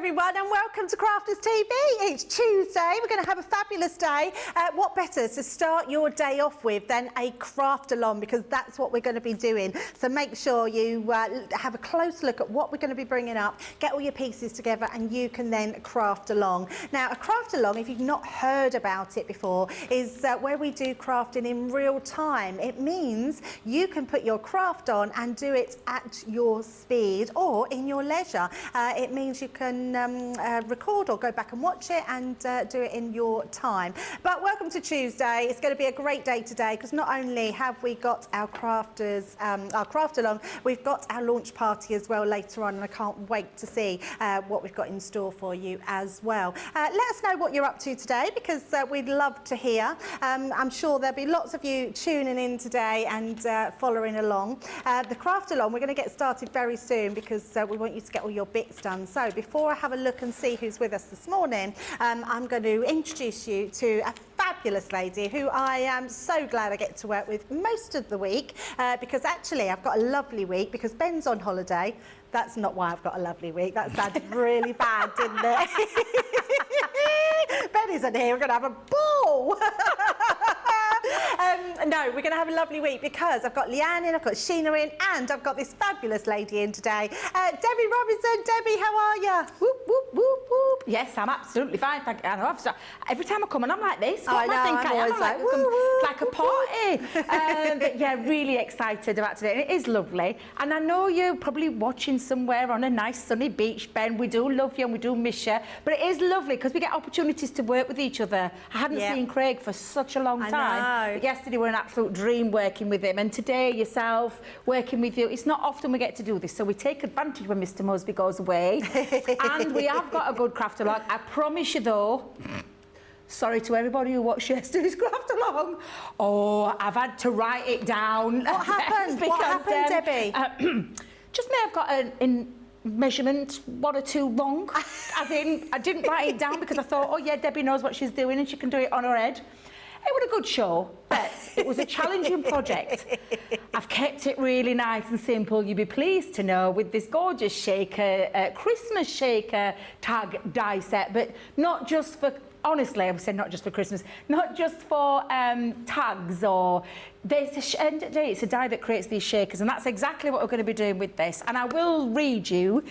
everyone, and welcome to Crafters TV. It's Tuesday. We're going to have a fabulous day. What better to start your day off with than a craft along, because that's what we're going to be doing. So make sure you have a close look at what we're going to be bringing up, get all your pieces together, and you can then craft along. Now, a craft along, if you've not heard about it before, is where we do crafting in real time. It means you can put your craft on and do it at your speed or in your leisure. It means you can record or go back and watch it and do it in your time. But welcome to Tuesday. It's going to be a great day today, because not only have we got our crafters, our craft along, we've got our launch party as well later on, and I can't wait to see what we've got in store for you as well. Let us know what you're up to today, because we'd love to hear. I'm sure there'll be lots of you tuning in today and following along. The craft along, we're going to get started very soon, because we want you to get all your bits done. So before I have a look and see who's with us this morning, I'm going to introduce you to a fabulous lady who I am so glad I get to work with most of the week, because actually I've got a lovely week because Ben's on holiday. That's not why I've got a lovely week. That sounded really bad, didn't it? Ben isn't here. We're going to have a ball. No, we're going to have a lovely week because I've got Leanne in, I've got Sheena in, and I've got this fabulous lady in today. Debbie Robinson. Debbie, how are you? Whoop, whoop, whoop, whoop. Yes, I'm absolutely fine. Thank you. I know, every time I come on, I'm like this. What I know, I'm always like a party. But yeah, really excited about today. And it is lovely. And I know you're probably watching somewhere on a nice sunny beach, Ben. We do love you and we do miss you. But it is lovely because we get opportunities to work with each other. I hadn't seen Craig for such a long time. But yesterday were an absolute dream working with him. And today, yourself, working with you. It's not often we get to do this. So we take advantage when Mr. Mosby goes away. And we have got a good craft along. I promise you, though, sorry to everybody who watched yesterday's craft along. Oh, I've had to write it down. What happened? Because, what happened, Debbie? Just may have got in measurement one or two wrong. I didn't write it down because I thought, oh yeah, Debbie knows what she's doing and she can do it on her head. It was a good show, but it was a challenging project. I've kept it really nice and simple. You'll be pleased to know, with this gorgeous shaker, Christmas shaker tag die set, but not just for, honestly, I would say not just for Christmas, not just for tags or... End of the day, it's a die that creates these shakers, and that's exactly what we're going to be doing with this. And I will read you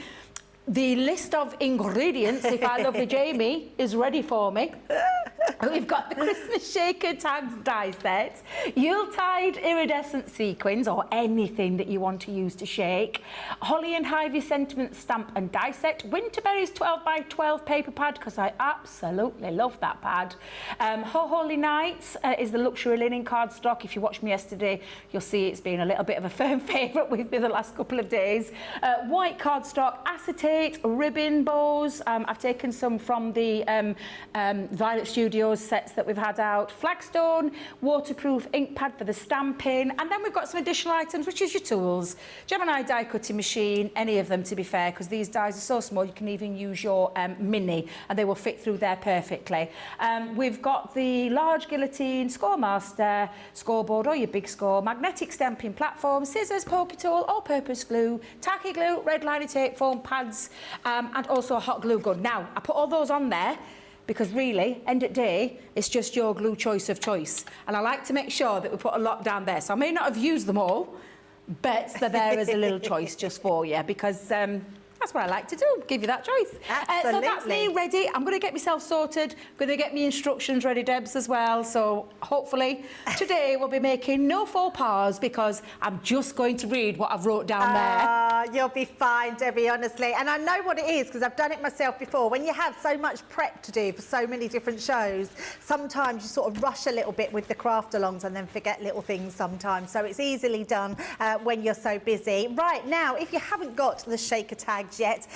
the list of ingredients, if our lovely Jamie is ready for me. We've got the Christmas shaker tags die set, Yuletide iridescent sequins, or anything that you want to use to shake, Holly and Ivy sentiment stamp and die set, Winterberry's 12x12 paper pad, because I absolutely love that pad. Ho Holy Nights is the luxury linen cardstock. If you watched me yesterday, you'll see it's been a little bit of a firm favourite with me the last couple of days. White cardstock, acetate, ribbon bows. I've taken some from the Violet Studios sets that we've had out. Flagstone, waterproof ink pad for the stamping. And then we've got some additional items, which is your tools. Gemini die cutting machine, any of them to be fair, because these dies are so small you can even use your mini and they will fit through there perfectly. We've got the large guillotine, Scoremaster, scoreboard or your big score, magnetic stamping platform, scissors, pokey tool, all-purpose glue, tacky glue, red liner tape, foam pads, and also a hot glue gun. Now, I put all those on there because really, end of the day, it's just your glue choice of choice. And I like to make sure that we put a lot down there. So I may not have used them all, but they're there as a little choice just for you, because that's what I like to do, give you that choice. So that's me ready. I'm going to get myself sorted. I'm going to get my instructions ready, Debs, as well. So hopefully today we'll be making no faux pas, because I'm just going to read what I've wrote down there. You'll be fine, Debbie, honestly. And I know what it is, because I've done it myself before. When you have so much prep to do for so many different shows, sometimes you sort of rush a little bit with the craft alongs and then forget little things sometimes. So it's easily done when you're so busy. Right, now, if you haven't got the shaker tags yet,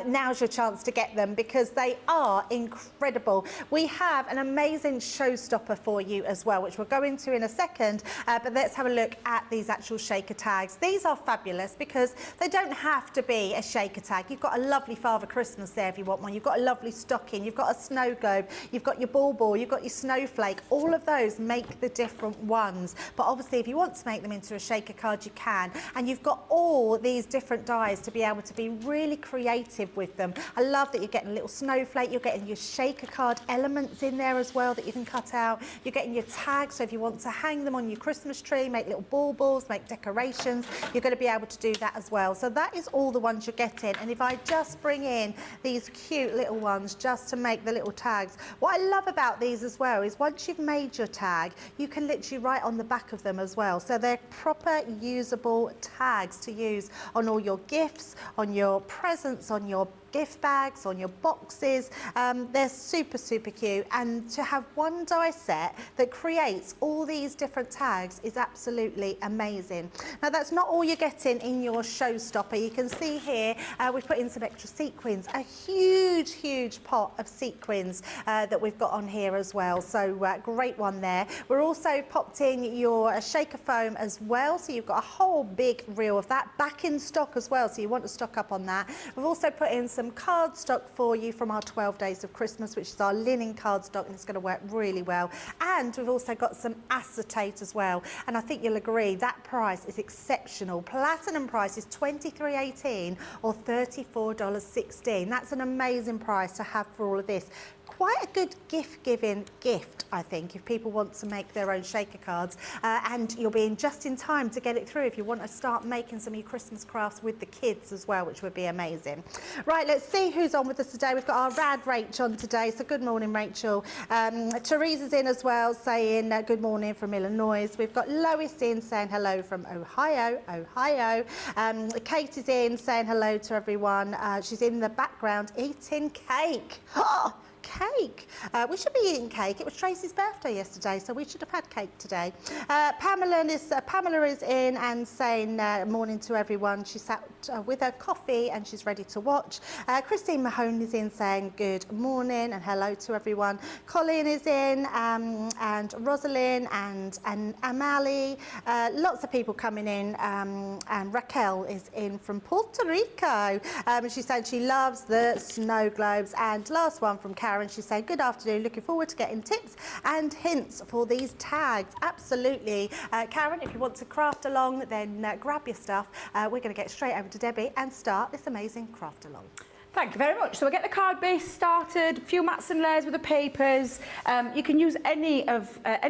now's your chance to get them, because they are incredible. We have an amazing showstopper for you as well, which we'll go into in a second, but let's have a look at these actual shaker tags. These are fabulous because they don't have to be a shaker tag. You've got a lovely Father Christmas there if you want one. You've got a lovely stocking, you've got a snow globe, you've got your ball, you've got your snowflake. All of those make the different ones. But obviously, if you want to make them into a shaker card, you can. And you've got all these different dies to be able to be really really creative with them. I love that you're getting a little snowflake, you're getting your shaker card elements in there as well that you can cut out. You're getting your tags, so if you want to hang them on your Christmas tree, make little baubles, make decorations, you're going to be able to do that as well. So that is all the ones you're getting. And if I just bring in these cute little ones just to make the little tags, what I love about these as well is once you've made your tag, you can literally write on the back of them as well. So they're proper usable tags to use on all your gifts, on your presents, on your gift bags, on your boxes. They're super, super cute. And to have one die set that creates all these different tags is absolutely amazing. Now, that's not all you're getting in your showstopper. You can see here, we've put in some extra sequins, a huge, huge pot of sequins that we've got on here as well. So great one there. We're also popped in your shaker foam as well. So you've got a whole big reel of that back in stock as well. So you want to stock up on that. We've also put in some cardstock for you from our 12 Days of Christmas, which is our linen cardstock, and it's going to work really well. And we've also got some acetate as well. And I think you'll agree that price is exceptional. Platinum price is $23.18 or $34.16. That's an amazing price to have for all of this. Quite a good gift-giving gift, I think, if people want to make their own shaker cards. And you'll be in just in time to get it through if you want to start making some of your Christmas crafts with the kids as well, which would be amazing. Right, let's see who's on with us today. We've got our rad Rach on today, so good morning, Rachel. Teresa's in as well, saying good morning from Illinois. We've got Lois in saying hello from Ohio. Kate is in saying hello to everyone. She's in the background eating cake. Cake. We should be eating cake. It was Tracy's birthday yesterday, so we should have had cake today. Pamela is in and saying morning to everyone. She sat with her coffee and she's ready to watch. Christine Mahone is in saying good morning and hello to everyone. Colleen is in and Rosalind and Amali. Lots of people coming in and Raquel is in from Puerto Rico. She said she loves the snow globes. And last one from Karen. She's saying, good afternoon, looking forward to getting tips and hints for these tags. Absolutely. Karen, if you want to craft along, then grab your stuff. We're going to get straight over to Debbie and start this amazing craft along. Thank you very much. So we'll get the card base started, a few mats and layers with the papers. You can use any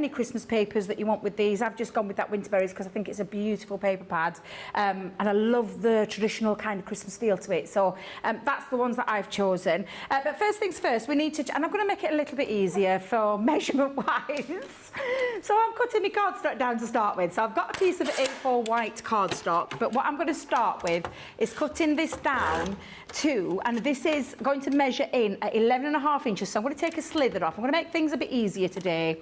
Christmas papers that you want with these. I've just gone with that Winterberries because I think it's a beautiful paper pad. And I love the traditional kind of Christmas feel to it. So that's the ones that I've chosen. But first things first, we need to, and I'm going to make it a little bit easier for measurement-wise. So I'm cutting my cardstock down to start with. So I've got a piece of A4 white cardstock, but what I'm going to start with is cutting this down to, and this is going to measure in at 11.5 inches. So I'm going to take a slither off. I'm going to make things a bit easier today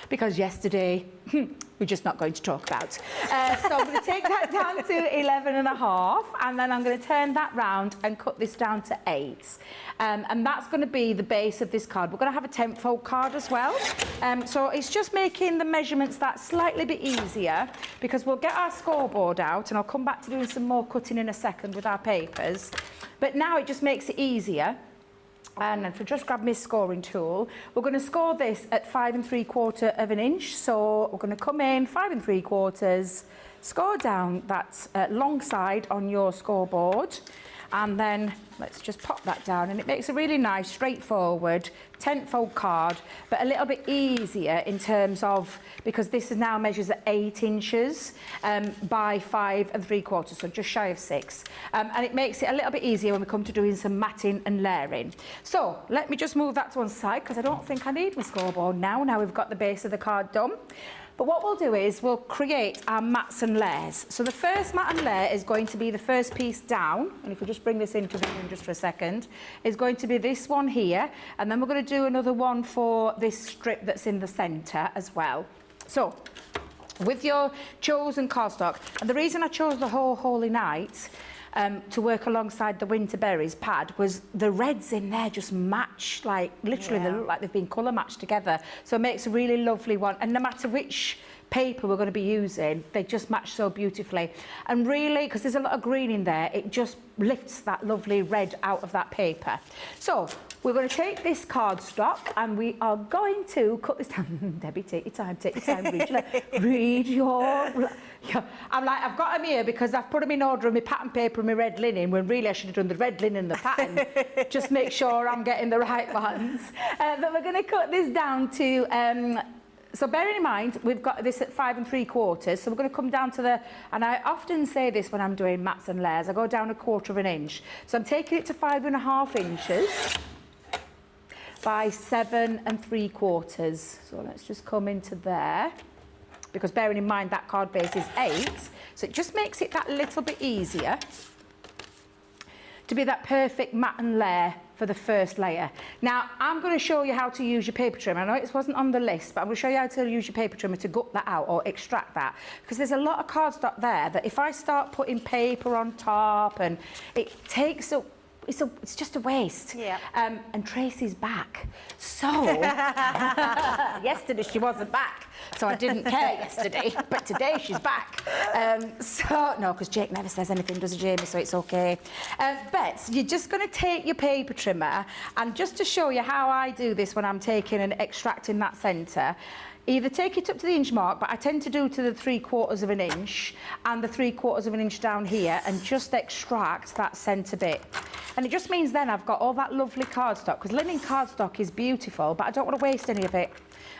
because yesterday we're just not going to talk about. So I'm going to take that down to 11.5 and then I'm going to turn that round and cut this down to 8. And that's going to be the base of this card. We're going to have a 10-fold card as well. So it's just making the measurements that slightly bit easier because we'll get our scoreboard out and I'll come back to doing some more cutting in a second with our papers. But now it just makes it easier. And if I just grab my scoring tool, we're going to score this at 5 3/4 of an inch. So we're going to come in 5 3/4, score down that long side on your scoreboard. And then let's just pop that down and it makes a really nice straightforward 10-fold card, but a little bit easier in terms of, because this is now measures at 8 inches by 5 3/4, so just shy of 6. And it makes it a little bit easier when we come to doing some matting and layering. So let me just move that to one side because I don't think I need my scoreboard now we've got the base of the card done. But what we'll do is we'll create our mats and layers. So the first mat and layer is going to be the first piece down, and if we just bring this into vision just for a second, is going to be this one here, and then we're going to do another one for this strip that's in the centre as well. So with your chosen cardstock, and the reason I chose the whole Holy Night to work alongside the Winterberries pad was the reds in there just match, like literally they look like they've been colour matched together. So it makes a really lovely one. And no matter which paper we're going to be using, they just match so beautifully. And really, because there's a lot of green in there, it just lifts that lovely red out of that paper. So we're going to take this cardstock and we are going to cut this down. Debbie, take your time, read your... I'm like, I've got them here because I've put them in order of my pattern paper and my red linen, when really I should have done the red linen and the pattern. Just make sure I'm getting the right ones. But we're going to cut this down to... So bearing in mind, we've got this at 5 3/4, so we're going to come down to the, and I often say this when I'm doing mats and layers, I go down 1/4 inch. So I'm taking it to 5 1/2 inches by 7 3/4. So let's just come into there, because bearing in mind that card base is 8, so it just makes it that little bit easier to be that perfect mat and layer for the first layer. Now, I'm going to show you how to use your paper trimmer. I know it wasn't on the list, but I'm going to show you how to use your paper trimmer to gut that out or extract that, because there's a lot of cardstock there that if I start putting paper on top, and it takes up, it's just a waste. Yeah. And Tracy's back. So, yesterday she wasn't back, so I didn't care yesterday, but today she's back. So, no, because Jake never says anything, does he, Jamie? So it's okay. But you're just going to take your paper trimmer, and just to show you how I do this when I'm taking and extracting that centre, either take it up to the inch mark, but I tend to do to the 3/4 inch and the 3/4 inch down here, and just extract that centre bit. And it just means then I've got all that lovely cardstock, because linen cardstock is beautiful, but I don't want to waste any of it.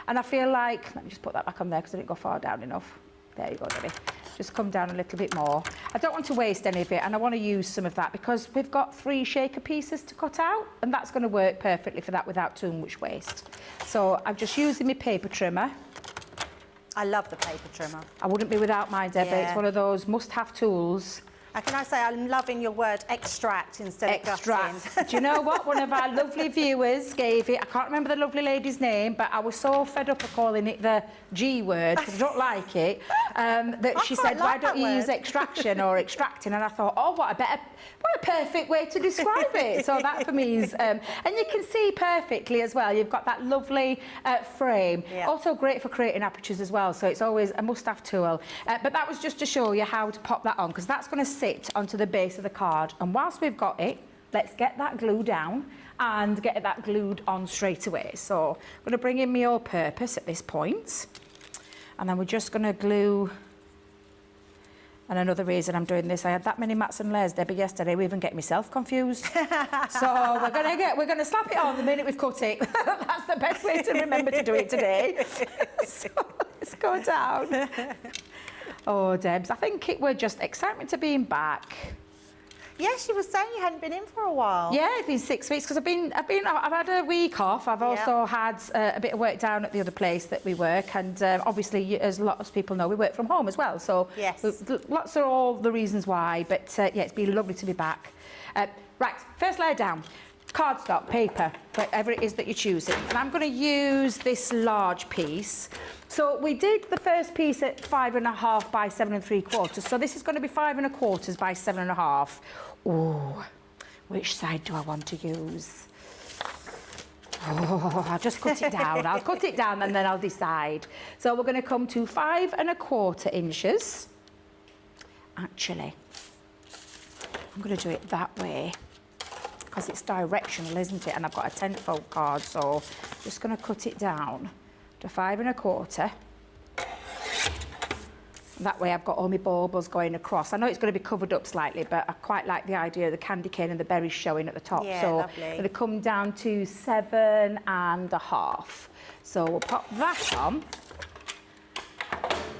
And I feel like, let me just put that back on there because I didn't go far down enough. There you go, Debbie. Just come down a little bit more. I don't want to waste any of it, and I want to use some of that because we've got 3 shaker pieces to cut out, and that's going to work perfectly for that without too much waste. So I'm just using my paper trimmer. I love the paper trimmer. I wouldn't be without mine, Debbie. Yeah. It's one of those must-have tools. Can I say I'm loving your word extract instead of gutting. Do you know what? One of our lovely viewers gave it, I can't remember the lovely lady's name, but I was so fed up of calling it the G word, because I don't like it, that she said, why don't you use extraction or extracting? And I thought, oh, what a perfect way to describe it. So that for me is, and you can see perfectly as well, you've got that lovely frame. Yeah. Also great for creating apertures as well, so it's always a must-have tool. But that was just to show you how to pop that on, because that's going to sit onto the base of the card. And whilst we've got it, let's get that glue down and get that glued on straight away. So I'm going to bring in my all-purpose at this point, and then we're just going to glue. And another reason I'm doing this, I had that many mats and layers, Debbie, yesterday, we even get myself confused. So we're going to slap it on the minute we've cut it. That's the best way to remember to do it today. So let's go down. Oh, Debs, I think it were just excitement to being back. Yes, you were saying you hadn't been in for a while. Yeah, it's been 6 weeks because I've had a week off. I've also had a bit of work down at the other place that we work, and obviously, as lots of people know, we work from home as well. So yes, lots of all the reasons why. But yeah, it's been lovely to be back. Right, first layer down. Cardstock, paper, whatever it is that you're choosing. And I'm going to use this large piece. So we did the first piece at 5 1/2 by 7 3/4. So this is going to be 5 1/4 by 7 1/2. Oh, which side do I want to use? Oh, I'll just cut it down. I'll cut it down and then I'll decide. So we're going to come to 5 1/4 inches. Actually, I'm going to do it that way, because it's directional, isn't it? And I've got a 10-fold card, so I'm just going to cut it down to 5 1/4. That way I've got all my baubles going across. I know it's going to be covered up slightly, but I quite like the idea of the candy cane and the berries showing at the top. Yeah, so lovely. I'm going to come down to 7 1/2. So we'll pop that on.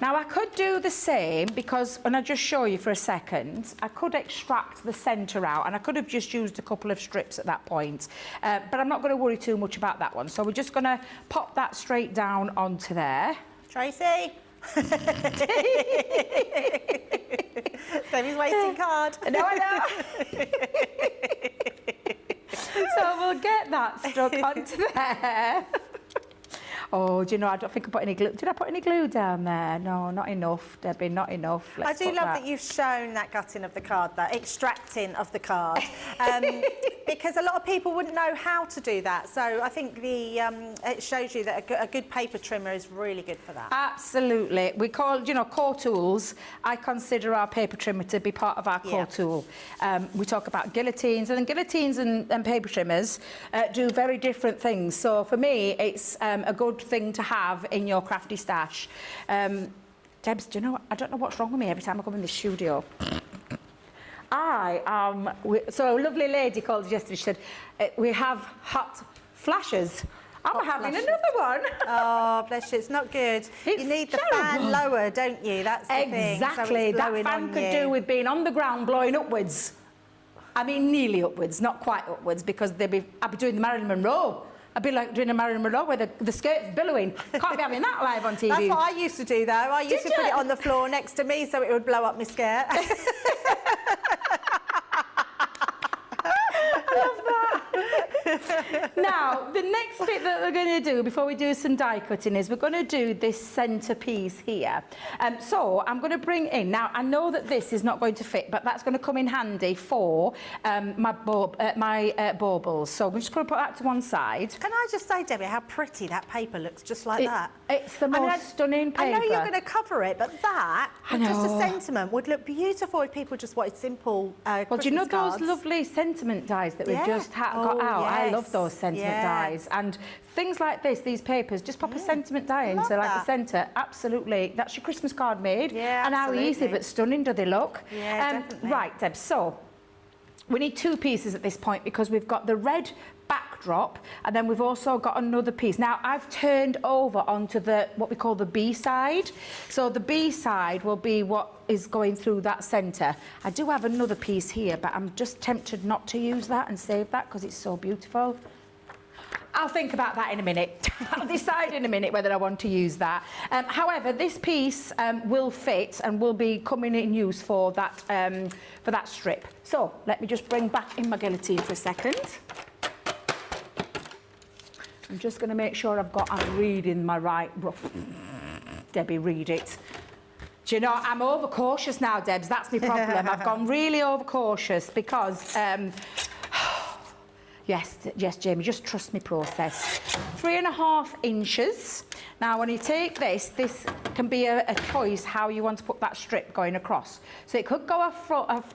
Now, I could do the same, because when I just show you for a second, I could extract the centre out, and I could have just used a couple of strips at that point. But I'm not going to worry too much about that one. So we're just going to pop that straight down onto there. Tracy. Debbie's waiting card. No, I know. So we'll get that stuck onto there. Oh, do you know, I don't think I put any glue. Did I put any glue down there? No, not enough, Debbie, not enough. I do love that you've shown that gutting of the card, that extracting of the card, because a lot of people wouldn't know how to do that. So I think it shows you that a good paper trimmer is really good for that. Absolutely. We call, you know, core tools. I consider our paper trimmer to be part of our core tool. We talk about guillotines, and guillotines and paper trimmers do very different things. So for me, it's a good thing to have in your crafty stash. Debs, do you know, I don't know what's wrong with me every time I come in the studio. So a lovely lady called yesterday, she said, we have hot flashes. I'm having another one. Oh, bless you, it's not good. It's you need the terrible. fan lower, don't you? That's the thing. Exactly, So that fan could do with being on the ground blowing upwards. I mean, nearly upwards, not quite upwards, because I'd be doing the Marilyn Monroe. I'd be like doing a Marilyn Monroe where the skirt's billowing. Can't be having that live on TV. That's what I used to do, though. I used to put it on the floor next to me so it would blow up my skirt. Now, the next bit that we're going to do before we do some die cutting is we're going to do this centre piece here. So I'm going to bring in, now I know that this is not going to fit, but that's going to come in handy for my baubles. So we're just going to put that to one side. Can I just say, Debbie, how pretty that paper looks, just like that? It's the most stunning paper. I know you're going to cover it, but that, I just a know. sentiment, would look beautiful if people just wanted simple Well, do you know Christmas those cards. lovely sentiment dies that we've Yeah. just got out? I love yes. those sentiment dies. And things like this, these papers, just pop a sentiment die into like the that. centre. Absolutely. That's your Christmas card made. Yeah, and how easy absolutely. but stunning do they look? Yeah, definitely. Right, Deb, so we need two pieces at this point because we've got the red backdrop and then we've also got another piece. Now I've turned over onto what we call the B side. So the B side will be what is going through that centre. I do have another piece here, but I'm just tempted not to use that and save that because it's so beautiful. I'll think about that in a minute. I'll decide in a minute whether I want to use that. However, this piece will fit and will be coming in use for that strip. So let me just bring back in my guillotine for a second. I'm just going to make sure I'm reading my right rough. Debbie, read it. Do you know, I'm overcautious now, Debs. That's my problem. I've gone really overcautious because... Yes, Jamie, just trust me process. 3.5 inches. Now, when you take this can be a choice how you want to put that strip going across. So it could go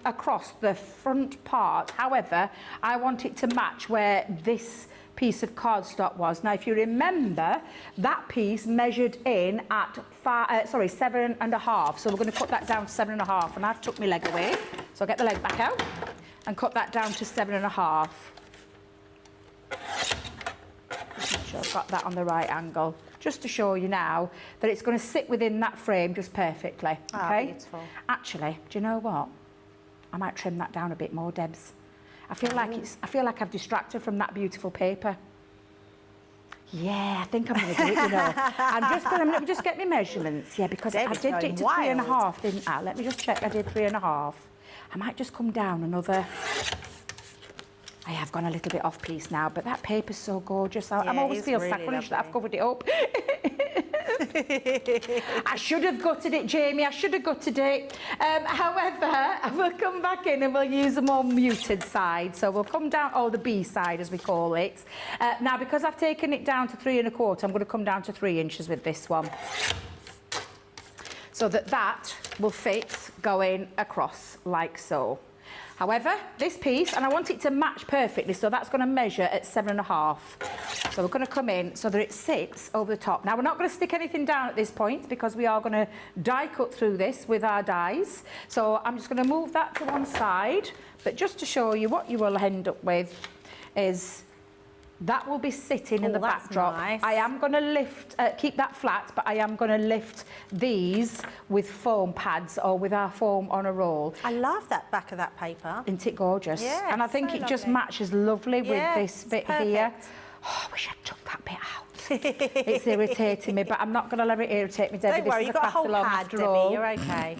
across the front part. However, I want it to match where this piece of cardstock was. Now, if you remember, that piece measured in at 7.5. So we're going to cut that down to 7.5. And I've took my leg away. So I'll get the leg back out and cut that down to 7.5. Just make sure I've got that on the right angle, just to show you now that it's going to sit within that frame just perfectly. Okay. Beautiful. Actually, do you know what? I might trim that down a bit more, Debs. I feel like I've distracted from that beautiful paper. Yeah, I think I'm going to do it, you know. Let me just get my measurements. Yeah, because Debbie's I did going it to wild. 3.5, didn't I? Let me just check. I did 3.5. I might just come down another... I have gone a little bit off piece now, but that paper's so gorgeous. I always feel really sacrilege that I've lovely. covered it up. I should have gutted it, Jamie. I should have gutted it. However, we'll come back in and we'll use a more muted side. So we'll come down, the B side as we call it. Now, because I've taken it down to 3.25, I'm going to come down to 3 inches with this one. So that will fit going across like so. However, this piece, and I want it to match perfectly, so that's going to measure at 7.5. So we're going to come in so that it sits over the top. Now, we're not going to stick anything down at this point because we are going to die cut through this with our dies. So I'm just going to move that to one side, but just to show you what you will end up with is... That will be sitting in the that's backdrop. nice. I am going to lift, keep that flat, but I am going to lift these with foam pads or with our foam on a roll. I love that back of that paper. Isn't it gorgeous? Yeah, and I think so it just lovely. matches lovely with this bit here. perfect. Oh, I wish I'd took that bit out. It's irritating me, but I'm not going to let it irritate me, Debbie. Don't worry, This is you've got a craft whole along pad, after Debbie. all. You're okay.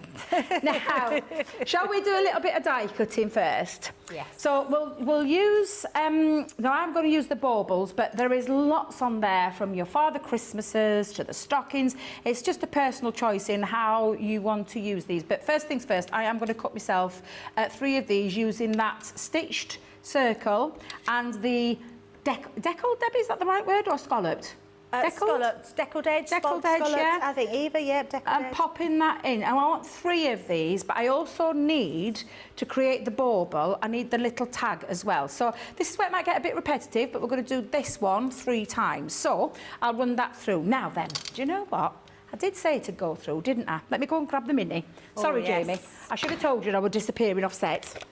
Now, shall we do a little bit of die cutting first? Yes. So we'll use, now I'm going to use the baubles, but there is lots on there from your Father Christmases to the stockings. It's just a personal choice in how you want to use these. But first things first, I am going to cut myself 3 of these using that stitched circle and the deckled, Debbie, is that the right word, or scalloped? Scalloped, deckled edge, Deckled edge, scalloped, yeah. I think either, yeah, deckled I'm edge. popping that in. And I want 3 of these, but I also need to create the bauble. I need the little tag as well. So this is where it might get a bit repetitive, but we're going to do this one 3 times. So I'll run that through. Now then, do you know what? I did say to go through, didn't I? Let me go and grab the mini. Sorry, yes. Jamie. I should have told you I would disappearing off set.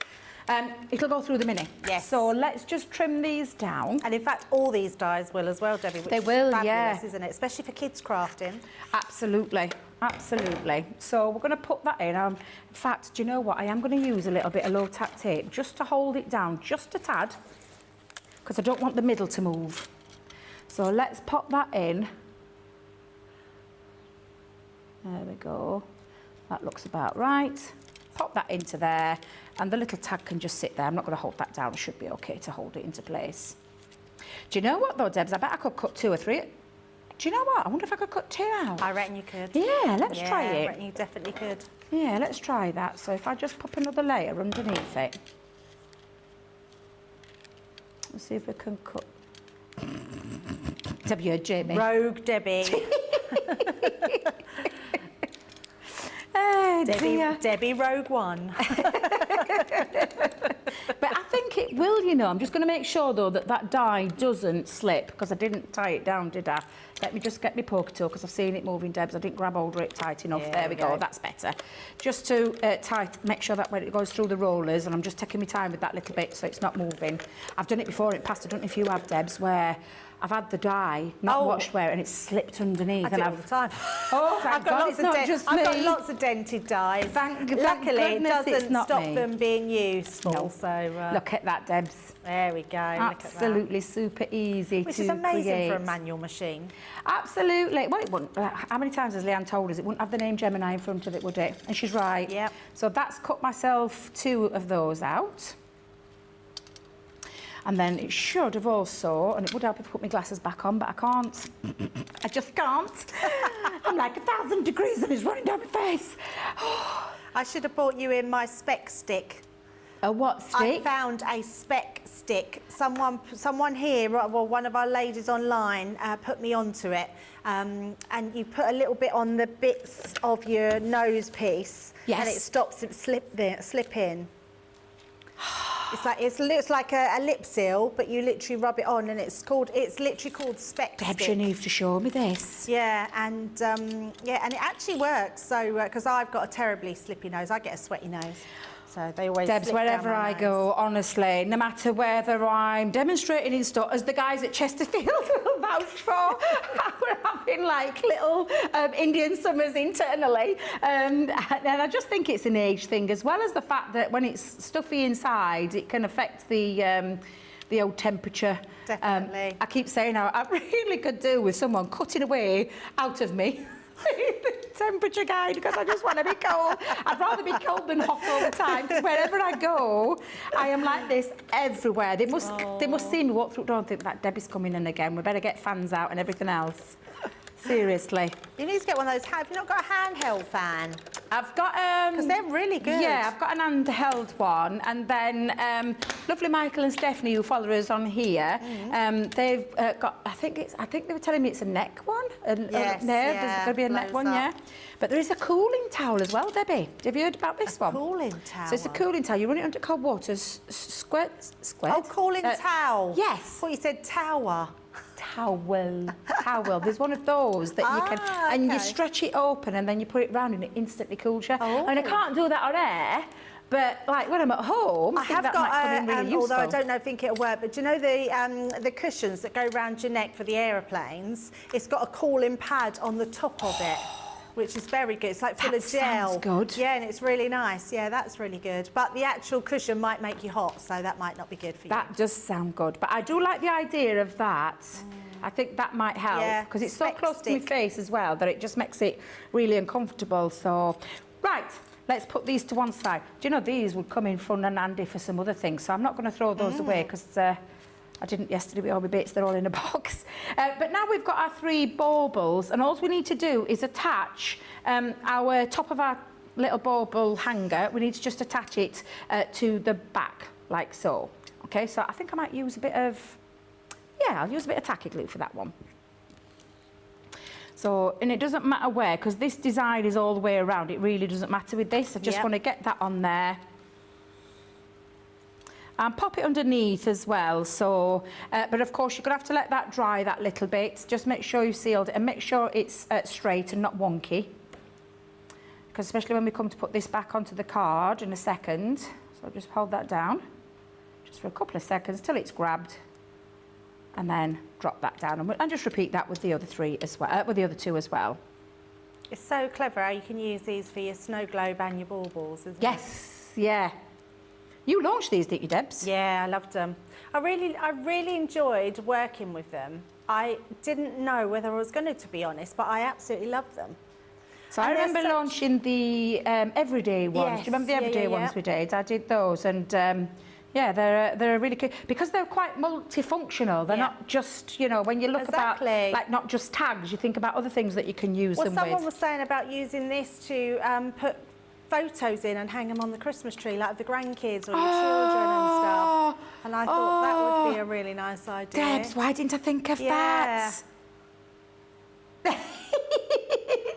It'll go through the mini. Yes. So let's just trim these down. And in fact, all these dies will as well, Debbie. Which They is will, fabulous, yeah. isn't it? Especially for kids crafting. Absolutely, absolutely. So we're going to put that in. In fact, do you know what? I am going to use a little bit of low tack tape just to hold it down, just a tad, because I don't want the middle to move. So let's pop that in. There we go. That looks about right. Pop that into there, and the little tag can just sit there. I'm not going to hold that down. It should be okay to hold it into place. Do you know what though, Debs? I bet I could cut 2 or 3. Do you know what? I wonder if I could cut 2 out. I reckon you could. Yeah, let's try I it. reckon you definitely could. Yeah, let's try that. So if I just pop another layer underneath it. Let's see if we can cut. Debbie, you're Jamie. Rogue Debbie. Oh, dear. Debbie Rogue One. But I think it will, you know. I'm just going to make sure, though, that that die doesn't slip, because I didn't tie it down, did I? Let me just get my poker tool, because I've seen it moving, Debs. I didn't grab hold of it tight enough. Yeah, there we go. That's better. Just to make sure that when it goes through the rollers, and I'm just taking my time with that little bit so it's not moving. I've done it before in the past. I don't know if you have, Debs, where I've had the dye not washed where, and it's slipped underneath. I do it all the time. Oh, thank God, it's not just me. I've got lots of dented dyes. Luckily, it doesn't not stop me. them being useful. No. So Look at that, Debs. there we go. Absolutely super easy Which to is amazing create. for a manual machine. Absolutely. Well, it wouldn't. How many times has Leanne told us it wouldn't have the name Gemini in front of it, would it? And she's right. Yep. So that's cut myself 2 of those out. And then it should have also, and it would help if I put my glasses back on, but I can't. I just can't. I'm like 1,000 degrees and it's running down my face. I should have brought you in my spec stick. A what I stick? found a spec stick. Someone here, well, one of our ladies online, put me onto it. And you put a little bit on the bits of your nose piece, Yes. and it stops it slip in. It looks like a lip seal, but you literally rub it on, and it's literally called spec Debs, stick. you need to show me this. Yeah, and and it actually works. So because I've got a terribly slippy nose, I get a sweaty nose. So they always Debs, slip down wherever my I nose. go, honestly, no matter whether I'm demonstrating in store, as the guys at Chesterfield will vouch for, we're having like little Indian summers internally. And I just think it's an age thing, as well as the fact that when it's stuffy inside, it can affect the old temperature. Definitely. I keep saying I really could do with someone cutting away out of me. The temperature guide, because I just want to be cold. I'd rather be cold than hot all the time, because wherever I go, I am like this everywhere. They must see me walk through the door and think that Debbie's coming in again. We better get fans out and everything else. Seriously. You need to get one of those. Have you not got a handheld fan? I've got Because they're really good. Yeah, I've got an handheld one, and then lovely Michael and Stephanie, who follow us on here, they've got. I think they were telling me it's a neck one. Yes, there's yeah, going to be a neck blows one, up. yeah. But there is a cooling towel as well, Debbie. Have you heard about this one? Cooling towel. So it's a cooling towel. You run it under cold water, squirt. Oh, cooling towel. Yes. I thought you said tower. Towel. There's one of those that you can, and you okay. stretch it open, and then you put it round, and it instantly cools you. Oh. And I can't do that on air, but like when I'm at home, I think have that got might come in really useful. although I don't think it'll work, but do you know the cushions that go round your neck for the aeroplanes? It's got a cooling pad on the top of it, which is very good. It's like full of gel. Sounds good. Yeah, and it's really nice. Yeah, that's really good. But the actual cushion might make you hot, so that might not be good for you. That does sound good, but I do like the idea of that. I think that might help, Yeah, because it's so spec close to my stick. face as well that it just makes it really uncomfortable. So, right, let's put these to one side. Do you know these would come in fun and handy for some other things, so I'm not going to throw those away because I didn't yesterday with all my bits, they're all in a box. But now we've got our 3 baubles, and all we need to do is attach our top of our little bauble hanger. We need to just attach it to the back, like so. Okay, so I think I might use a bit of, I'll use a bit of tacky glue for that one. So, and it doesn't matter where, because this design is all the way around. It really doesn't matter with this. I just want to get that on there. And pop it underneath as well. So, but of course, you're going to have to let that dry that little bit. Just make sure you've sealed it and make sure it's straight and not wonky. Because especially when we come to put this back onto the card in a second. So just hold that down just for a couple of seconds till it's grabbed. And then drop that down, and just repeat that with the other 3 as well, with the other 2 as well. It's so clever how you can use these for your snow globe and your baubles, isn't it? Yes, yeah. You launched these, didn't you, Debs? Yeah, I loved them. I really enjoyed working with them. I didn't know whether I was going to be honest, but I absolutely loved them. So I remember launching the everyday ones. Yes, Do you remember the everyday ones we did? I did those, and yeah, they're really good because they're quite multifunctional. They're not just, you know, when you look about like not just tags, you think about other things that you can use them with. Well, someone was saying about using this to put photos in and hang them on the Christmas tree, like the grandkids or your children and stuff. And I thought that would be a really nice idea. Debs, why didn't I think of that?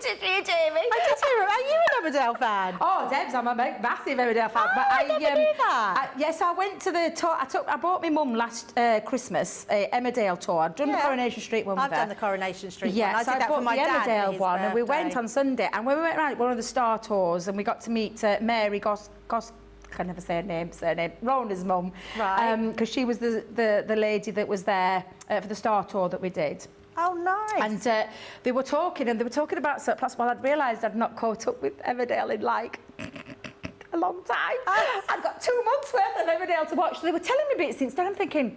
Did you, Jamie? I did hear it. Are you an Emmerdale fan? Oh, Debs, I'm a massive Emmerdale fan. Oh, I never knew that. Yes, I went to the tour. I bought my mum last Christmas a Emmerdale tour. I'd done the Coronation Street one with her. I've done the Coronation Street one. I so did I that for bought my the dad Emmerdale one, and we went on Sunday. And when we went around one of the Star Tours, and we got to meet Mary I can never say her surname, Rona's mum. Right. Because she was the lady that was there for the Star Tour that we did. Oh, nice. And they were talking about surplus. Well, I'd realised I'd not caught up with Emmerdale in like a long time. I'd got 2 months worth of Emmerdale to watch. So they were telling me bits since then. I'm thinking,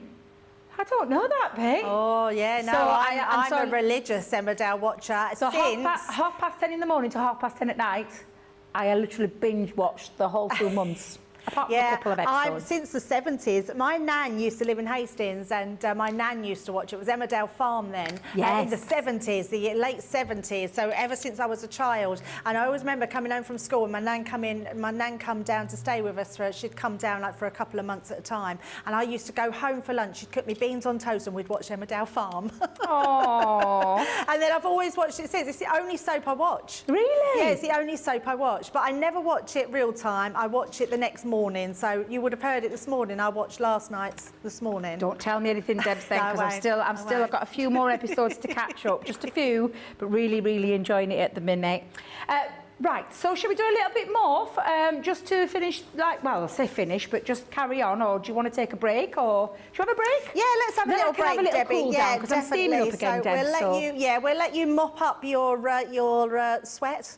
I don't know that bit. Oh, yeah, no, so I'm a religious Emmerdale watcher. So half past 10 in the morning to 10:30 at night, I literally binge watched the whole 2 months. Apart from a couple of episodes. Since the 70s. My nan used to live in Hastings, and my nan used to watch it. It was Emmerdale Farm then. Yes. In the 70s, the late 70s. So ever since I was a child. And I always remember coming home from school and my nan come down to stay with us. She'd come down like for a couple of months at a time. And I used to go home for lunch. She'd cook me beans on toast and we'd watch Emmerdale Farm. Oh. And then I've always watched it since. It's the only soap I watch. Really? Yeah, it's the only soap I watch. But I never watch it real time. I watch it the next morning. So you would have heard it this morning. I watched last night's this morning. Don't tell me anything, Debs, then, because I've got a few more episodes to catch up. Just a few, but really, really enjoying it at the minute. Right, so should we do a little bit more just to finish, I'll say finish, but just carry on, or do you want to take a break, or do you have a break? Yeah, let's have a little break, Debbie. Cool down, because I'm steaming up again, Debs. We'll let you mop up your sweat.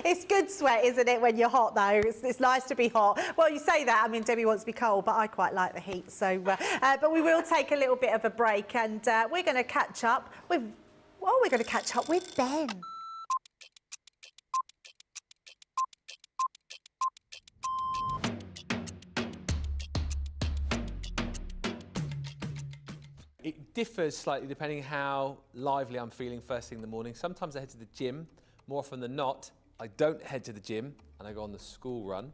It's good sweat, isn't it, when you're hot, though? It's nice to be hot. Well, you say that. I mean, Debbie wants to be cold, but I quite like the heat. So, but we will take a little bit of a break, and we're going to catch up with... Well, we're going to catch up with Ben. It differs slightly depending how lively I'm feeling first thing in the morning. Sometimes I head to the gym. More often than not, I don't head to the gym and I go on the school run.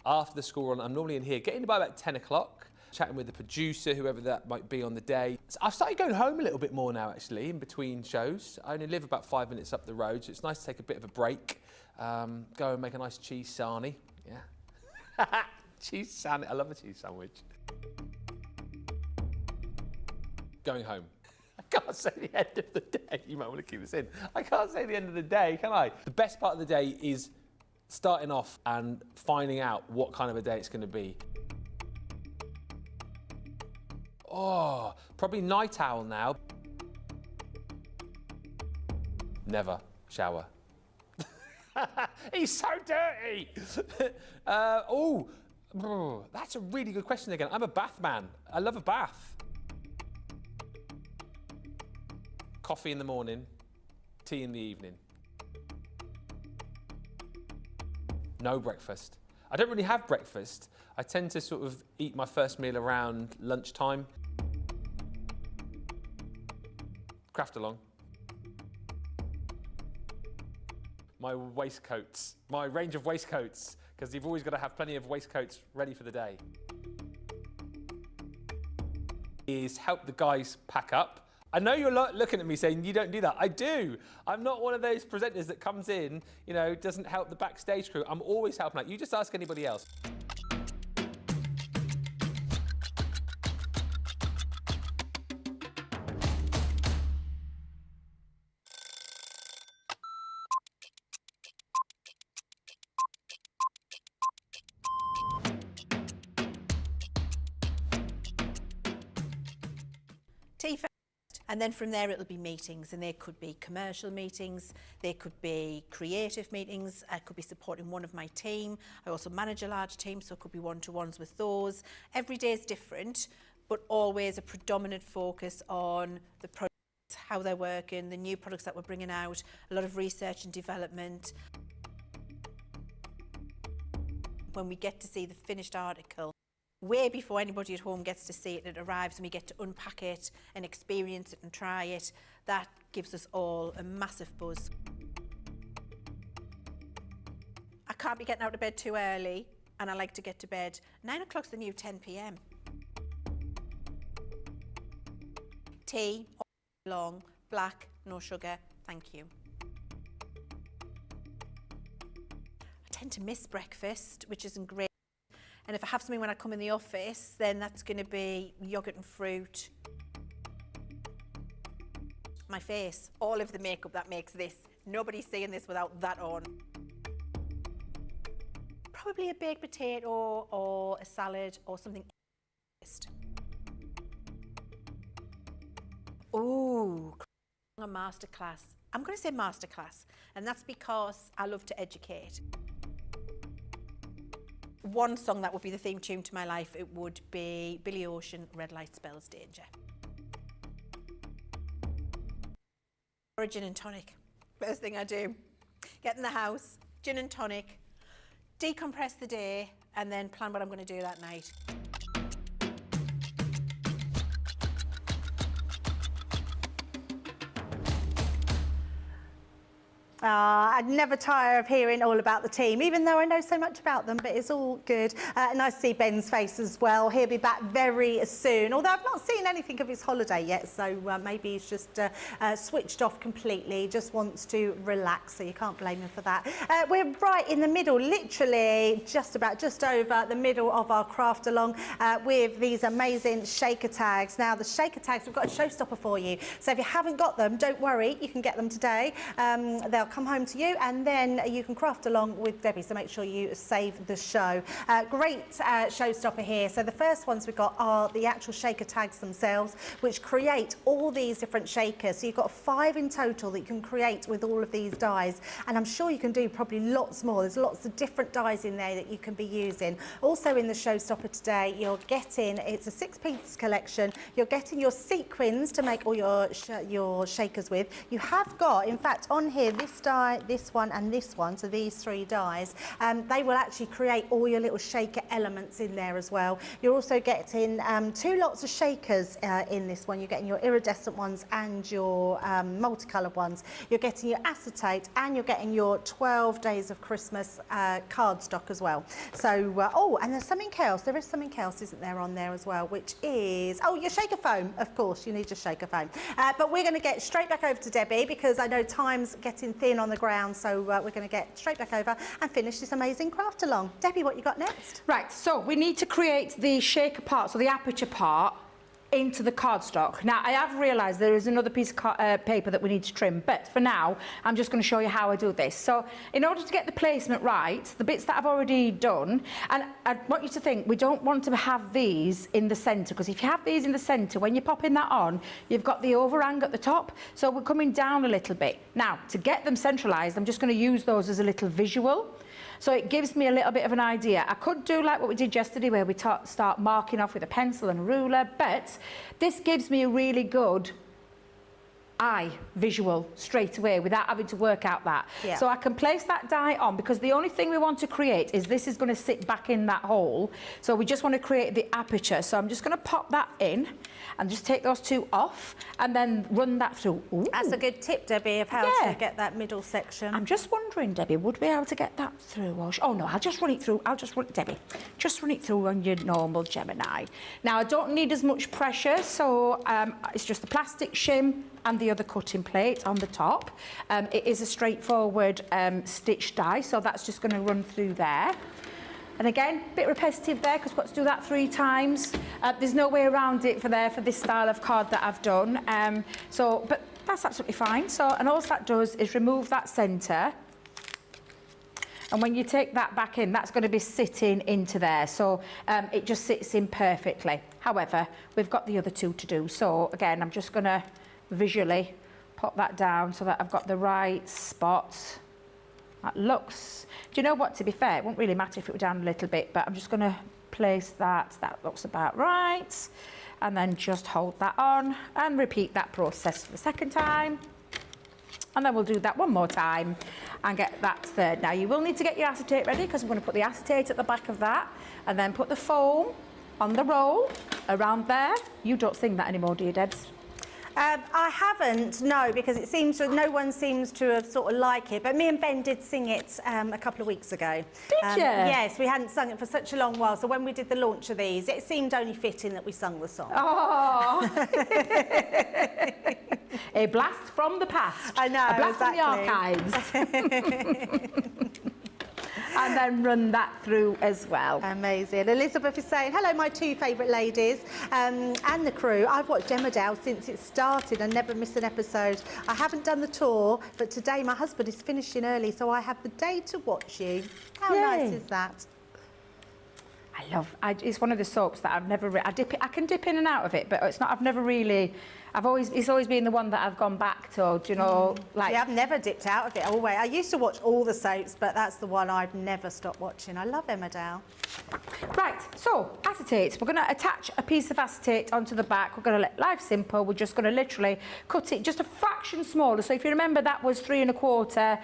After the school run, I'm normally in here, getting by about 10 o'clock, chatting with the producer, whoever that might be on the day. So I've started going home a little bit more now, actually, in between shows. I only live about 5 minutes up the road, so it's nice to take a bit of a break. Go and make a nice cheese sarnie. Yeah. Cheese sandwich. I love a cheese sandwich. Going home. I can't say the end of the day. You might want to keep this in. I can't say the end of the day, can I? The best part of the day is starting off and finding out what kind of a day it's going to be. Oh, probably night owl now. Never shower. He's so dirty. That's a really good question again. I'm a bath man. I love a bath. Coffee in the morning, tea in the evening. no breakfast. I don't really have breakfast. I tend to sort of eat my first meal around lunchtime. Craft along. My waistcoats, my range of waistcoats, because you've always got to have plenty of waistcoats ready for the day. Is help the guys pack up. I know you're looking at me saying you don't do that. I do. I'm not one of those presenters that comes in, you know, doesn't help the backstage crew. I'm always helping out. You just ask anybody else. Tea first, and then from there it'll be meetings, and they could be commercial meetings, they could be creative meetings, I could be supporting one of my team. I also manage a large team, so it could be one-to-ones with those. Every day is different, but always a predominant focus on the products, how they're working, the new products that we're bringing out, a lot of research and development. When we get to see the finished article, way before anybody at home gets to see it, it arrives and we get to unpack it and experience it and try it. That gives us all a massive buzz. I can't be getting out of bed too early, and I like to get to bed. 9 o'clock's the new 10 p.m. Tea, all day long, black, no sugar, thank you. I tend to miss breakfast, which isn't great. And if I have something when I come in the office, then that's going to be yoghurt and fruit. My face, all of the makeup that makes this. Nobody's seeing this without that on. Probably a baked potato or a salad or something. Ooh, a masterclass. I'm going to say masterclass, and that's because I love to educate. One song that would be the theme tune to my life, it would be Billy Ocean, Red Light Spells Danger. Or a gin and tonic. First thing I do, get in the house, gin and tonic, decompress the day, and then plan what I'm going to do that night. I'd never tire of hearing all about the team, even though I know so much about them, but it's all good. Nice to see Ben's face as well. He'll be back very soon, although I've not seen anything of his holiday yet, so maybe he's just switched off completely, just wants to relax, so you can't blame him for that. We're right in the middle, literally just over the middle of our craft along with these amazing shaker tags. Now, the shaker tags, we've got a showstopper for you, so if you haven't got them, don't worry, you can get them today. They'll come home to you, and then you can craft along with Debbie, so make sure you save the show. Great showstopper here. So the first ones we've got are the actual shaker tags themselves, which create all these different shakers. So you've got 5 in total that you can create with all of these dies, and I'm sure you can do probably lots more. There's lots of different dies in there that you can be using. Also in the showstopper today, you're getting, it's a 6-piece collection, you're getting your sequins to make all your shakers with. You have got, in fact, on here, this die, this one and this one, so these 3 dies, they will actually create all your little shaker elements in there as well. You're also getting 2 lots of shakers in this one. You're getting your iridescent ones and your multicoloured ones. You're getting your acetate, and you're getting your 12 Days of Christmas cardstock as well. So, oh, and there's something else. There is something else, isn't there, on there as well, which is, oh, your shaker foam. Of course, you need your shaker foam. But we're going to get straight back over to Debbie, because I know time's getting thin on the ground, so we're going to get straight back over and finish this amazing craft along. Debbie, what you got next? Right, so we need to create the shaker part, so the aperture part, into the cardstock. Now, I have realised there is another piece of paper that we need to trim, but for now, I'm just going to show you how I do this. So, in order to get the placement right, the bits that I've already done, and I want you to think, we don't want to have these in the centre, because if you have these in the centre, when you're popping that on, you've got the overhang at the top, so we're coming down a little bit. Now, to get them centralised, I'm just going to use those as a little visual. So it gives me a little bit of an idea. I could do like what we did yesterday, where we start marking off with a pencil and a ruler, but this gives me a really good eye visual straight away without having to work out that. Yeah. So I can place that die on, because the only thing we want to create is this is going to sit back in that hole. So we just want to create the aperture. So I'm just going to pop that in and just take those two off and then run that through. Ooh. That's a good tip, Debbie, of how Yeah. to get that middle section. I'm just wondering, Debbie, would we be able to get that through? Oh no, I'll just run it through. Debbie, just run it through on your normal Gemini. Now, I don't need as much pressure, so it's just the plastic shim and the other cutting plate on the top. It is a straightforward stitch die, so that's just going to run through there. And again, a bit repetitive there because we've got to do that 3 times. There's no way around it for this style of card that I've done. But that's absolutely fine. So, and all that does is remove that centre. And when you take that back in, that's going to be sitting into there. So it just sits in perfectly. However, we've got the other 2 to do. So again, I'm just going to visually pop that down so that I've got the right spot. That looks, do you know what, to be fair, it won't really matter if it were down a little bit, but I'm just going to place that looks about right, and then just hold that on and repeat that process for the second time. And then we'll do that one more time and get that third. Now, you will need to get your acetate ready because I'm going to put the acetate at the back of that and then put the foam on the roll around there. You don't sing that anymore, do you, Debs? I haven't, no, because it seems no one seems to have sort of like it. But me and Ben did sing it a couple of weeks ago. Did you? Yes, we hadn't sung it for such a long while. So when we did the launch of these, it seemed only fitting that we sung the song. Oh! A blast from the past. I know, a blast exactly. from the archives. And then run that through as well. Amazing. Elizabeth is saying, hello, my 2 favourite ladies and the crew. I've watched Emmerdale since it started and never miss an episode. I haven't done the tour, but today my husband is finishing early, so I have the day to watch you. How Yay. nice is that? It's one of the soaps that I've never, I can dip in and out of it, but it's always been the one that I've gone back to, do you know, like. Yeah, I've never dipped out of it. Always. I used to watch all the soaps, but that's the one I've never stopped watching. I love Emmerdale. Right, so acetate. We're going to attach a piece of acetate onto the back. We're going to let life simple. We're just going to literally cut it just a fraction smaller. So if you remember, that was 3 1/4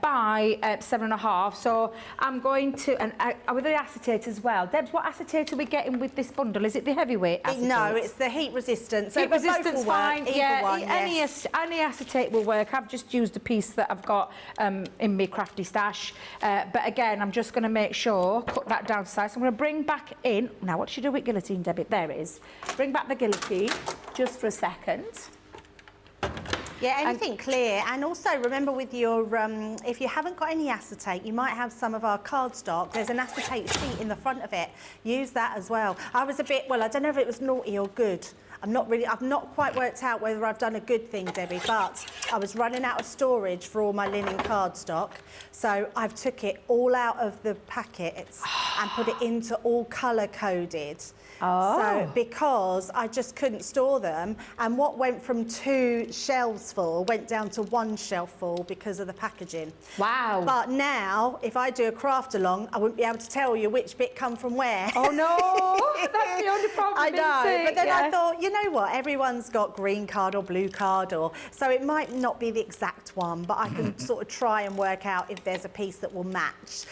by 7 1/2. So I'm going to, and with the acetate as well. Debs, what acetate are we getting with this bundle? Is it the heavyweight acetate? No, it's the heat resistant. So Heat resistance, fine. Either one, any acetate will work. I've just used a piece that I've got in my crafty stash. But again, I'm just going to make sure, cut that down to size. So I'm going to bring back in, now what should you do with guillotine, Debbie? There it is. Bring back the guillotine just for a second. Yeah, anything clear. And also remember with your, if you haven't got any acetate, you might have some of our cardstock. There's an acetate sheet in the front of it. Use that as well. I was a bit, well, I don't know if it was naughty or good. I've not quite worked out whether I've done a good thing, Debbie, but I was running out of storage for all my linen cardstock. So I've took it all out of the packets and put it into all colour-coded. Oh. So because I just couldn't store them, and what went from 2 shelves full went down to 1 shelf full because of the packaging. Wow. But now, if I do a craft along, I wouldn't be able to tell you which bit come from where. Oh no, that's the only problem. I know, isn't it? but then Yeah. I thought, you know what, everyone's got green card or blue card, or so it might not be the exact one, but I can sort of try and work out if there's a piece that will match,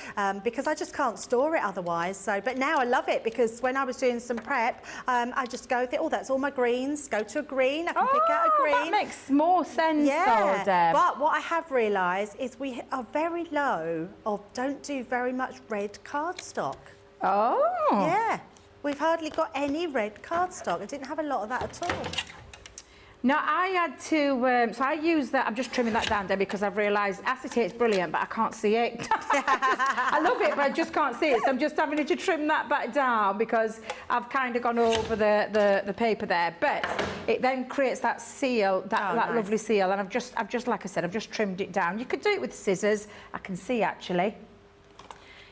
because I just can't store it otherwise. So, but now I love it because when I was doing some prep, I just go with it. Oh, that's all my greens. Go to a green. I can pick out a green. That makes more sense, though, Deb. But what I have realised is we are very low of don't do very much red cardstock. Oh. Yeah, we've hardly got any red cardstock. I didn't have a lot of that at all. No, I had to, so I use that, I'm just trimming that down, Debbie, because I've realised acetate's brilliant, but I can't see it. I love it, but I just can't see it, so I'm just having to trim that back down because I've kind of gone over the paper there. But it then creates that seal, that nice. lovely seal, and I've just, like I said, I've just trimmed it down. You could do it with scissors, I can see actually.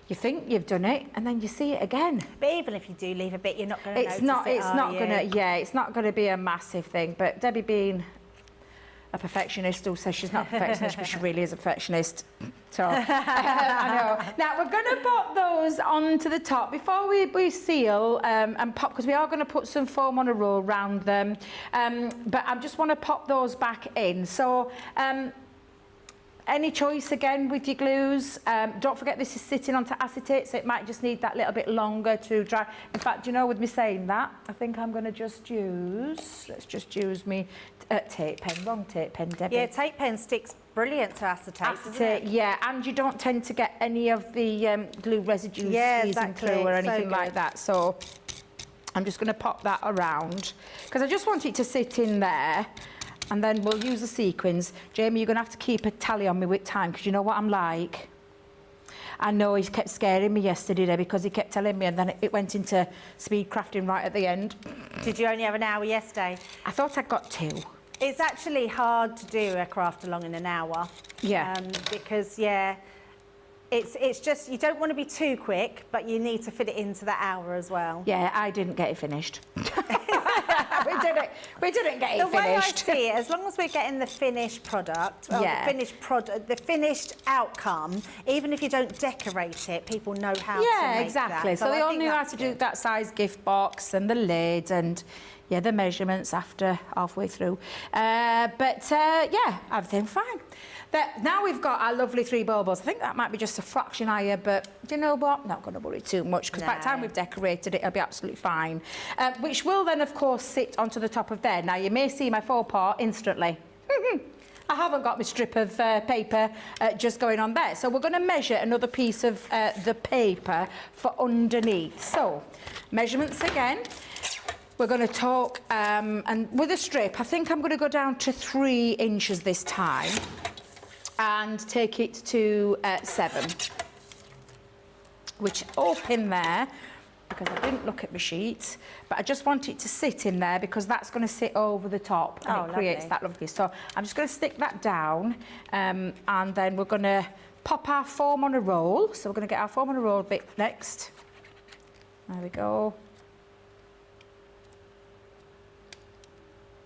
You think you've done it, and then you see it again. But even if you do leave a bit, you're not going to notice it's not going to be a massive thing. But Debbie being a perfectionist who says she's not a perfectionist, but she really is a perfectionist. So, I know. Now, we're going to pop those onto the top before we seal and pop, because we are going to put some foam on a roll around them. But I just want to pop those back in. So, any choice again with your glues. Don't forget this is sitting onto acetate, so it might just need that little bit longer to dry. In fact, you know, with me saying that, I think I'm going to just use, let's just use me tape pen, wrong tape pen, Debbie. Yeah, tape pen sticks brilliant to acetate, doesn't Acetate, it? yeah, and you don't tend to get any of the glue residues squeezing through or anything like that. So I'm just going to pop that around because I just want it to sit in there. And then we'll use the sequins. Jamie, you're going to have to keep a tally on me with time, because you know what I'm like. I know he kept scaring me yesterday, Debbie, because he kept telling me, and then it went into speed crafting right at the end. Did you only have an hour yesterday? I thought I'd got 2. It's actually hard to do a craft along in an hour. Yeah. Because, yeah, it's just, you don't want to be too quick, but you need to fit it into that hour as well. Yeah, I didn't get it finished. we didn't get it The way I finished. see it, as long as we're getting the finished product, well, Yeah. the finished outcome, even if you don't decorate it, people know how to make exactly. that. So they I all think knew how that's to do good. that size gift box and the lid and, yeah, the measurements after halfway through. Yeah, everything fine. Now we've got our lovely 3 baubles. I think that might be just a fraction higher, but you know what? Not going to worry too much, because by the time we've decorated it, it'll be absolutely fine. Which will then, of course, sit onto the top of there. Now, you may see my faux pas instantly. I haven't got my strip of paper just going on there. So we're going to measure another piece of the paper for underneath. So, measurements again. We're going to talk, and with a strip, I think I'm going to go down to 3 inches this time and take it to 7, which up in there, because I didn't look at my sheet, but I just want it to sit in there because that's going to sit over the top and it creates that lovely. So I'm just going to stick that down, and then we're going to pop our foam on a roll. So we're going to get our foam on a roll bit next. There we go.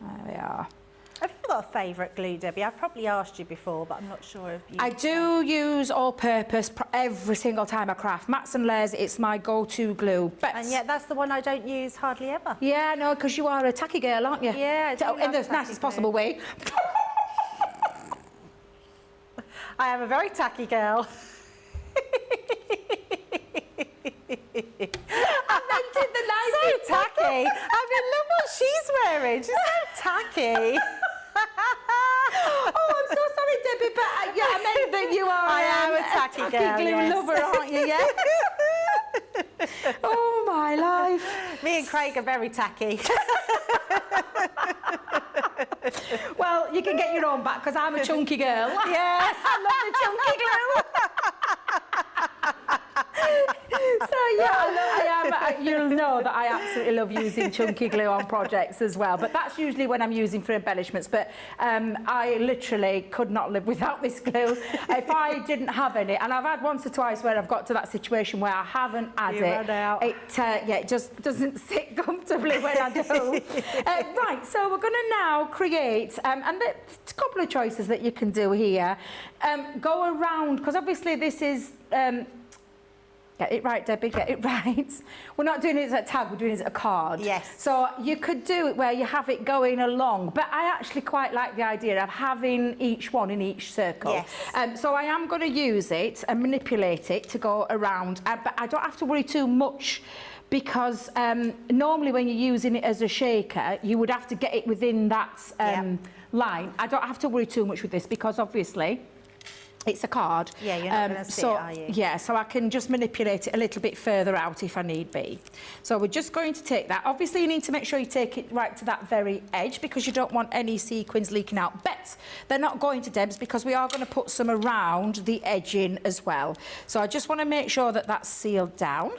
There we are. Have you got a favourite glue, Debbie? I've probably asked you before, but I'm not sure if you... I do use all-purpose every single time I craft. Mats and Layers, it's my go-to glue. But And yet that's the one I don't use hardly ever. yeah, no, because you are a tacky girl, aren't you? Yeah, I do In love the tacky nicest glue. possible way. I am a very tacky girl. So tacky. I mean, look what she's wearing. She's so tacky. Oh, I'm so sorry, Debbie, but yeah, I meant that you are I am a tacky girl, glue yes. lover, aren't you? Yeah. Oh my life. Me and Craig are very tacky. Well, you can get your own back because I'm a chunky girl. Yes, I love the chunky glue. So yeah, you'll know that I absolutely love using chunky glue on projects as well, but that's usually when I'm using for embellishments. But I literally could not live without this glue if I didn't have any, and I've had once or twice where I've got to that situation where I haven't had run out. it just doesn't sit comfortably when I do. Right, so we're going to now create, and there's a couple of choices that you can do here. Go around, because obviously this is get it right, Debbie, get it right. We're not doing it as a tag, we're doing it as a card. Yes. So you could do it where you have it going along, but I actually quite like the idea of having each one in each circle. Yes. So I am going to use it and manipulate it to go around, but I don't have to worry too much, because normally when you're using it as a shaker, you would have to get it within that line. I don't have to worry too much with this because obviously it's a card. Yeah, you're not going to see it, are you? Yeah, so I can just manipulate it a little bit further out if I need be. So we're just going to take that. Obviously, you need to make sure you take it right to that very edge because you don't want any sequins leaking out. But they're not going to, Debs, because we are going to put some around the edging as well. So I just want to make sure that that's sealed down.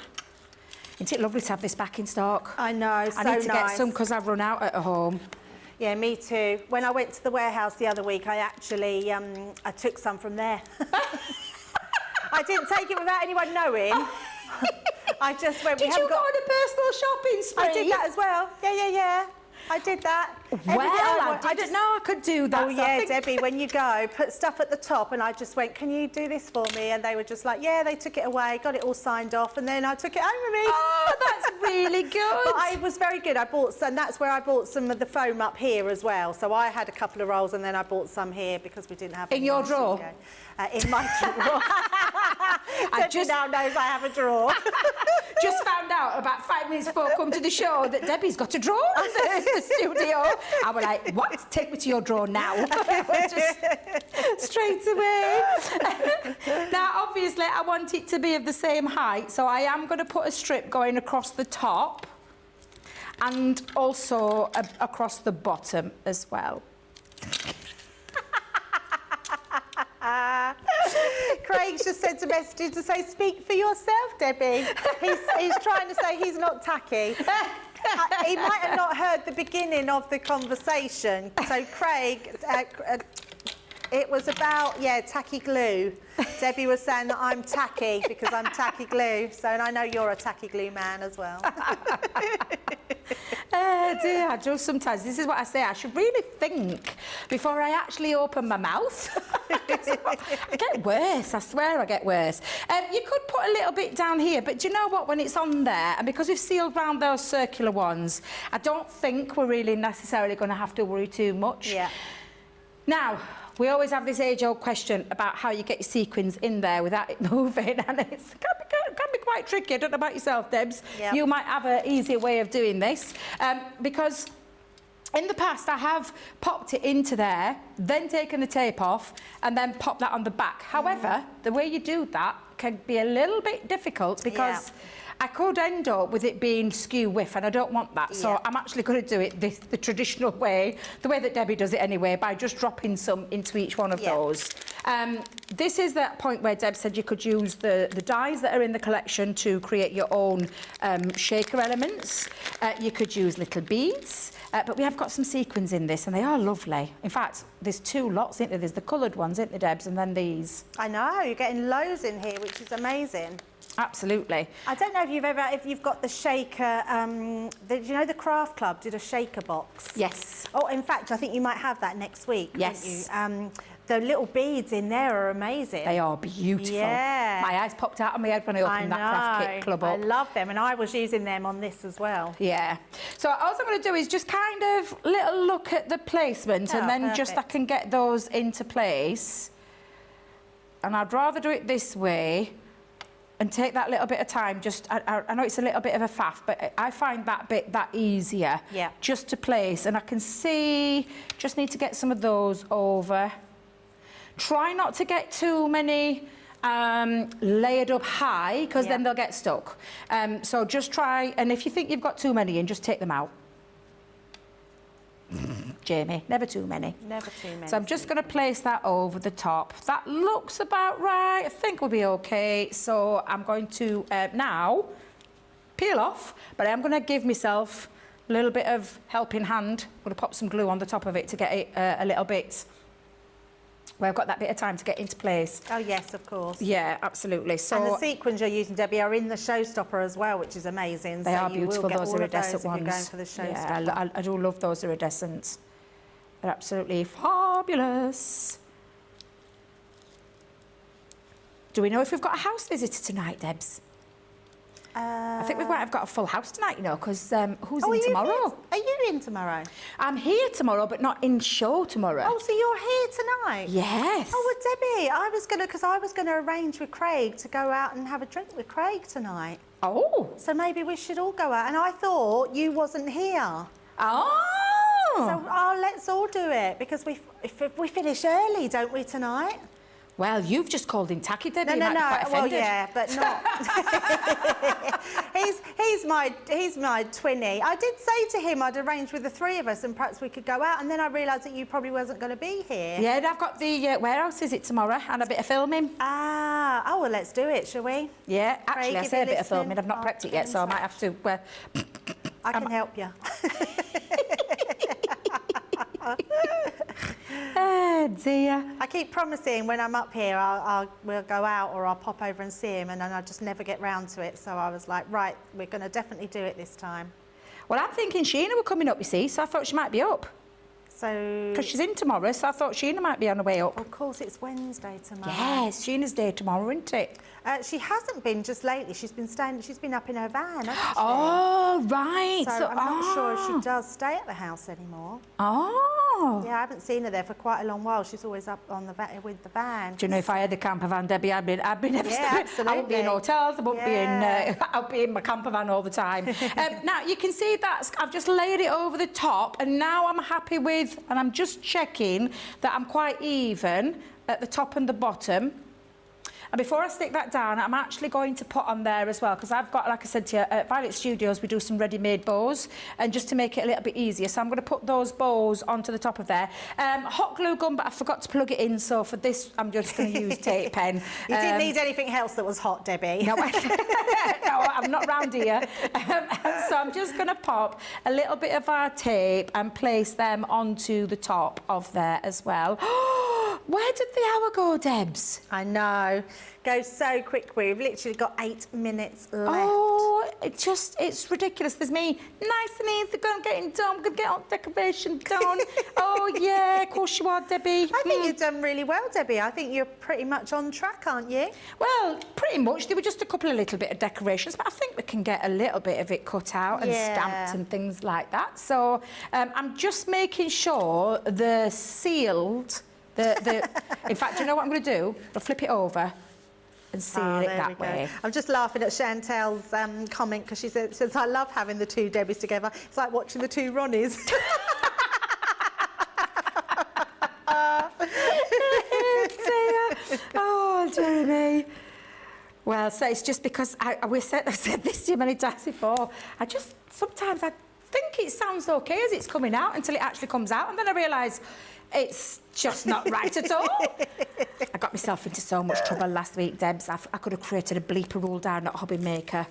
Isn't it lovely to have this back in stock? I know, so nice. I need to get some because I've run out at home. Yeah, me too. When I went to the warehouse the other week, I actually I took some from there. I didn't take it without anyone knowing. I just went. Did you go on a personal shopping spree? I did that as well. Yeah. I did that. Well, I didn't know I could do that. Oh, so yeah, I think... Debbie, when you go, put stuff at the top, and I just went, can you do this for me? And they were just like, yeah, they took it away, got it all signed off, and then I took it home with me. Oh, that's really good. But I was very good. I bought some, that's where I bought some of the foam up here as well. So I had a couple of rolls, and then I bought some here because we didn't have In any your in drawer? Chico. In my drawer. Debbie now knows I have a drawer. Just found out about 5 minutes before I come to the show that Debbie's got a drawer in the studio. I was like, what? Take me to your drawer now. Just straight away. Now, obviously, I want it to be of the same height, so I am going to put a strip going across the top and also across the bottom as well. Craig's just sent a message to say, speak for yourself, Debbie. He's trying to say he's not tacky. He might have not heard the beginning of the conversation. So Craig, it was about, tacky glue. Debbie was saying that I'm tacky because I'm tacky glue. So, and I know you're a tacky glue man as well. Dear, I do sometimes. This is what I say. I should really think before I actually open my mouth. I get worse. I swear I get worse. You could put a little bit down here, but do you know what? When it's on there, and because we've sealed round those circular ones, I don't think we're really necessarily going to have to worry too much. Yeah. Now, we always have this age-old question about how you get your sequins in there without it moving, and it can be quite tricky. I don't know about yourself, Debs. Yep. You might have an easier way of doing this, because in the past I have popped it into there, then taken the tape off, and then popped that on the back. However, the way you do that can be a little bit difficult because I could end up with it being skew whiff, and I don't want that. So I'm actually going to do it the traditional way, the way that Debbie does it anyway, by just dropping some into each one of those. This is that point where Deb said you could use the dies that are in the collection to create your own shaker elements. You could use little beads, but we have got some sequins in this, and they are lovely. In fact, there's 2 lots, isn't there? There's the coloured ones, isn't there, Debs, and then these. I know, you're getting loads in here, which is amazing. Absolutely. I don't know if you've got the shaker, you know the Craft Club did a shaker box? Yes. Oh, in fact, I think you might have that next week, Yes. don't you? The little beads in there are amazing. They are beautiful. Yeah. My eyes popped out of my head when I opened that Craft Kit Club up. I love them, and I was using them on this as well. Yeah. So all I'm going to do is just kind of little look at the placement, and then just I can get those into place. And I'd rather do it this way and take that little bit of time. Just I know it's a little bit of a faff, but I find that bit that easier just to place. And I can see, just need to get some of those over. Try not to get too many layered up high, because then they'll get stuck. So just try, and if you think you've got too many in, just take them out. Jamie, never too many. Never too many. So I'm just going to place that over the top. That looks about right. I think we'll be okay. So I'm going to now peel off, but I'm going to give myself a little bit of helping hand. I'm going to pop some glue on the top of it to get it a little bit where I've got that bit of time to get into place. Oh, yes, of course. Yeah, absolutely. So, and the sequins you're using, Debbie, are in the showstopper as well, which is amazing. They are beautiful, those iridescent ones. If you're going for the showstopper. Yeah, I do love those iridescents. They're absolutely fabulous. Do we know if we've got a house visitor tonight, Debs? I think we might have got a full house tonight, you know, because who's in tomorrow? Are you in tomorrow? I'm here tomorrow, but not in show tomorrow. Oh, so you're here tonight? Yes. Oh, well, Debbie, I was going to arrange with Craig to go out and have a drink with Craig tonight. Oh. So maybe we should all go out. And I thought you wasn't here. Oh. So let's all do it, because if we finish early, don't we, tonight? Well, you've just called him tacky, Debbie. No. Well, yeah, but not. he's my twinny. I did say to him I'd arrange with the 3 of us, and perhaps we could go out. And then I realised that you probably wasn't going to be here. Yeah, and I've got the warehouse visit tomorrow and a bit of filming. Ah, oh well, let's do it, shall we? Yeah, actually, Craig, I if say a you're bit of filming. listening, I've not prepped it yet, so I might have to. I can help you. Oh dear. I keep promising when I'm up here we'll go out, or I'll pop over and see him, and then I just never get round to it. So I was like, right, we're going to definitely do it this time. Well, I'm thinking Sheena were coming up, you see, so I thought she might be up. So... Because she's in tomorrow, so I thought Sheena might be on her way up. Of course, it's Wednesday tomorrow. Yes, Sheena's day tomorrow, isn't it? She hasn't been just lately. She's been up in her van, hasn't she? Oh, right. So I'm not sure if she does stay at the house anymore. Oh. Yeah, I haven't seen her there for quite a long while. She's always up on the with the van. Do you know, if I had a camper van, Debbie, I'd be Yeah, I would be in hotels, I wouldn't Yeah. I'd be in my camper van all the time. Now, you can see that I've just laid it over the top, and now I'm happy with, and I'm just checking that I'm quite even at the top and the bottom. And before I stick that down, I'm actually going to put on there as well, because I've got, like I said to you, at Violet Studios, we do some ready-made bows, and just to make it a little bit easier. So I'm going to put those bows onto the top of there. Hot glue gun, but I forgot to plug it in, so for this, I'm just going to use tape pen. You didn't need anything else that was hot, Debbie. No, no, I'm not round here. So I'm just going to pop a little bit of our tape and place them onto the top of there as well. Where did the hour go, Debs? I know. Goes so quick. We've literally got 8 minutes left. Oh, it's ridiculous. There's me, nice and easy, getting done, going to get on decoration done. Oh, yeah, of course you are, Debbie. I think you've done really well, Debbie. I think you're pretty much on track, aren't you? Well, pretty much. There were just a couple of little bit of decorations, but I think we can get a little bit of it cut out and stamped and things like that. So I'm just making sure the sealed... in fact, you know what I'm going to do? I'll flip it over and seal it that way. I'm just laughing at Chantel's comment, because she says, I love having the two Debbies together. It's like watching the two Ronnies. Oh, dear me. Well, so it's just because I've said this to you many times before. Sometimes I think it sounds okay as it's coming out until it actually comes out, and then I realise it's just not right at all. I got myself into so much trouble last week, Debs. I could have created a bleeper rule down at Hobby Maker.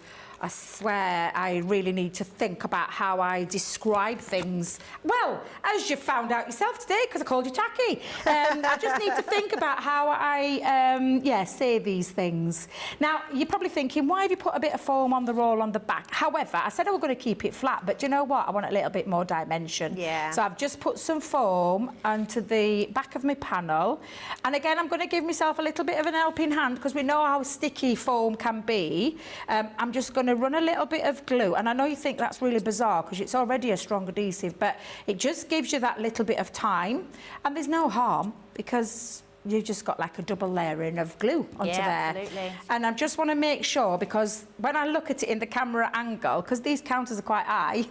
I swear I really need to think about how I describe things. Well, as you found out yourself today, because I called you tacky. I just need to think about how I, say these things. Now, you're probably thinking, why have you put a bit of foam on the roll on the back? However, I said I was going to keep it flat, but do you know what? I want a little bit more dimension. Yeah. So I've just put some foam onto the back of my panel. And again, I'm going to give myself a little bit of an helping hand, because we know how sticky foam can be. I'm just going to run a little bit of glue, and I know you think that's really bizarre because it's already a strong adhesive, but it just gives you that little bit of time, and there's no harm because you've just got like a double layering of glue onto there. Absolutely. And I just want to make sure, because when I look at it in the camera angle, because these counters are quite high,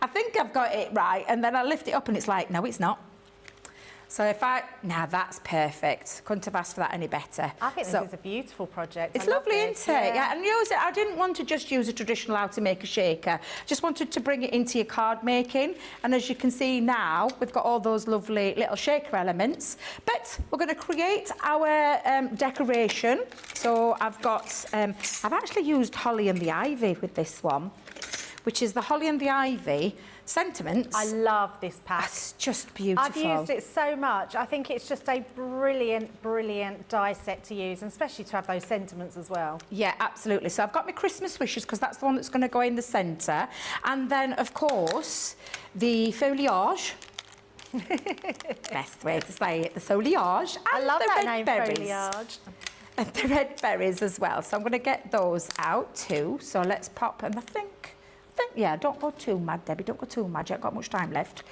I think I've got it right, and then I lift it up and it's like, no, it's not. So now that's perfect. Couldn't have asked for that any better. I think this is a beautiful project. It's lovely, isn't it? Yeah, and I didn't want to just use a traditional how to make a shaker. Just wanted to bring it into your card making. And as you can see now, we've got all those lovely little shaker elements. But we're going to create our decoration. So I've actually used Holly and the Ivy with this one, which is the Holly and the Ivy sentiments. I love this pack. It's just beautiful. I've used it so much. I think it's just a brilliant, brilliant die set to use, and especially to have those sentiments as well. Yeah, absolutely. So I've got my Christmas wishes, because that's the one that's going to go in the centre. And then, of course, the foliage. Best way to say it, the foliage. And I love the that red name, berries. foliage. And the red berries as well. So I'm going to get those out too. So let's pop, and I think, yeah, don't go too mad, Debbie. Don't go too mad. You haven't got much time left.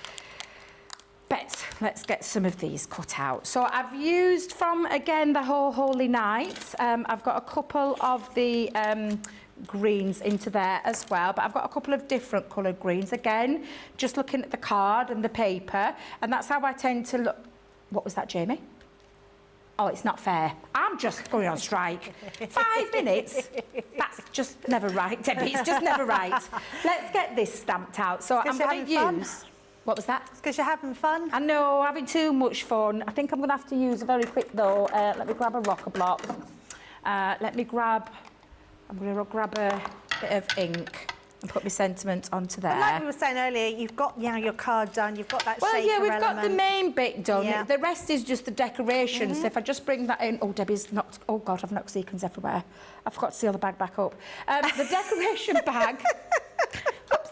But let's get some of these cut out. So I've used from, again, the Holy Night. I've got a couple of the greens into there as well, but I've got a couple of different coloured greens. Again, just looking at the card and the paper, and that's how I tend to look. What was that, Jamie? Oh, it's not fair. I'm just going on strike. 5 minutes? That's just never right, Debbie. It's just never right. Let's get this stamped out. So I'm going to use... What was that? It's because you're having fun. I know, having too much fun. I think I'm going to have to use a very quick, though. Let me grab a rocker block. I'm going to grab a bit of ink and put my sentiment onto there. But like we were saying earlier, you've got your card done, you've got that shaker Well, yeah, we've element. got the main bit done. Yeah. The rest is just the decoration. So if I just bring that in... Oh, Debbie's knocked... Oh, God, I've knocked sequins everywhere. I forgot to seal the bag back up. The decoration bag... Oops,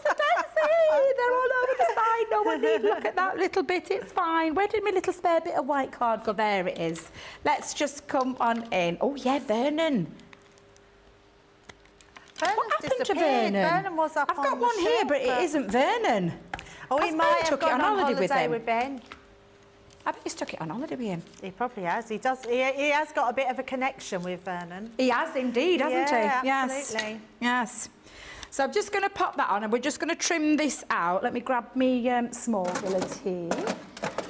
they're all over the side. No one need look at that little bit. It's fine. Where did my little spare bit of white card go? There it is. Let's just come on in. Oh, yeah, Vernon. Vernon's What happened to disappeared. Vernon? Vernon was up I've on got the one here, shelf, but it isn't Vernon. Oh, he Has might Ben have took it gone on on holiday with him? Ben. I bet he's took it on holiday with him. He probably has. He does. He has got a bit of a connection with Vernon. He has indeed, hasn't he? Yeah, absolutely. Yes. So I'm just going to pop that on and we're just going to trim this out. Let me grab me small billet here.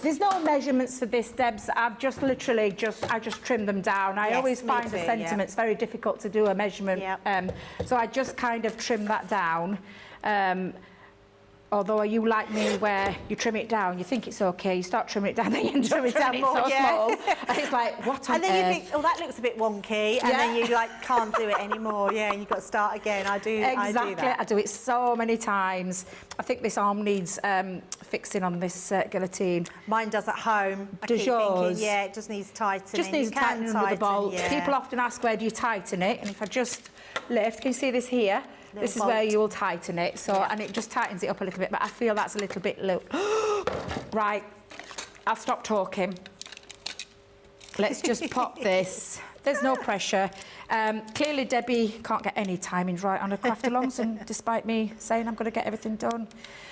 There's no measurements for this, Debs. I've just literally I just trimmed them down. I Yes, always me find too, the sentiments very difficult to do a measurement. Yep. So I just kind of trim that down. Although are you like me where you trim it down, you think it's okay, you start trimming it down, then you end up trimming it more, so yeah. small. And it's like, what on And then you earth? think, oh, that looks a bit wonky, and then you like can't do it anymore. Yeah, and you've got to start again. I do Exactly, that. I do it so many times. I think this arm needs fixing on this guillotine. Mine does at home. I Does keep yours? Thinking, yeah, it just needs tightening. Just needs You can tightening with the bolt. yeah. People often ask, where do you tighten it? And if I just lift, can you see this here? This is where you will tighten it. So, and it just tightens it up a little bit, but I feel that's a little bit low. Right, I'll stop talking. Let's just pop this. There's no pressure. Clearly, Debbie can't get any timings right on her craft alongs, and despite me saying I'm going to get everything done.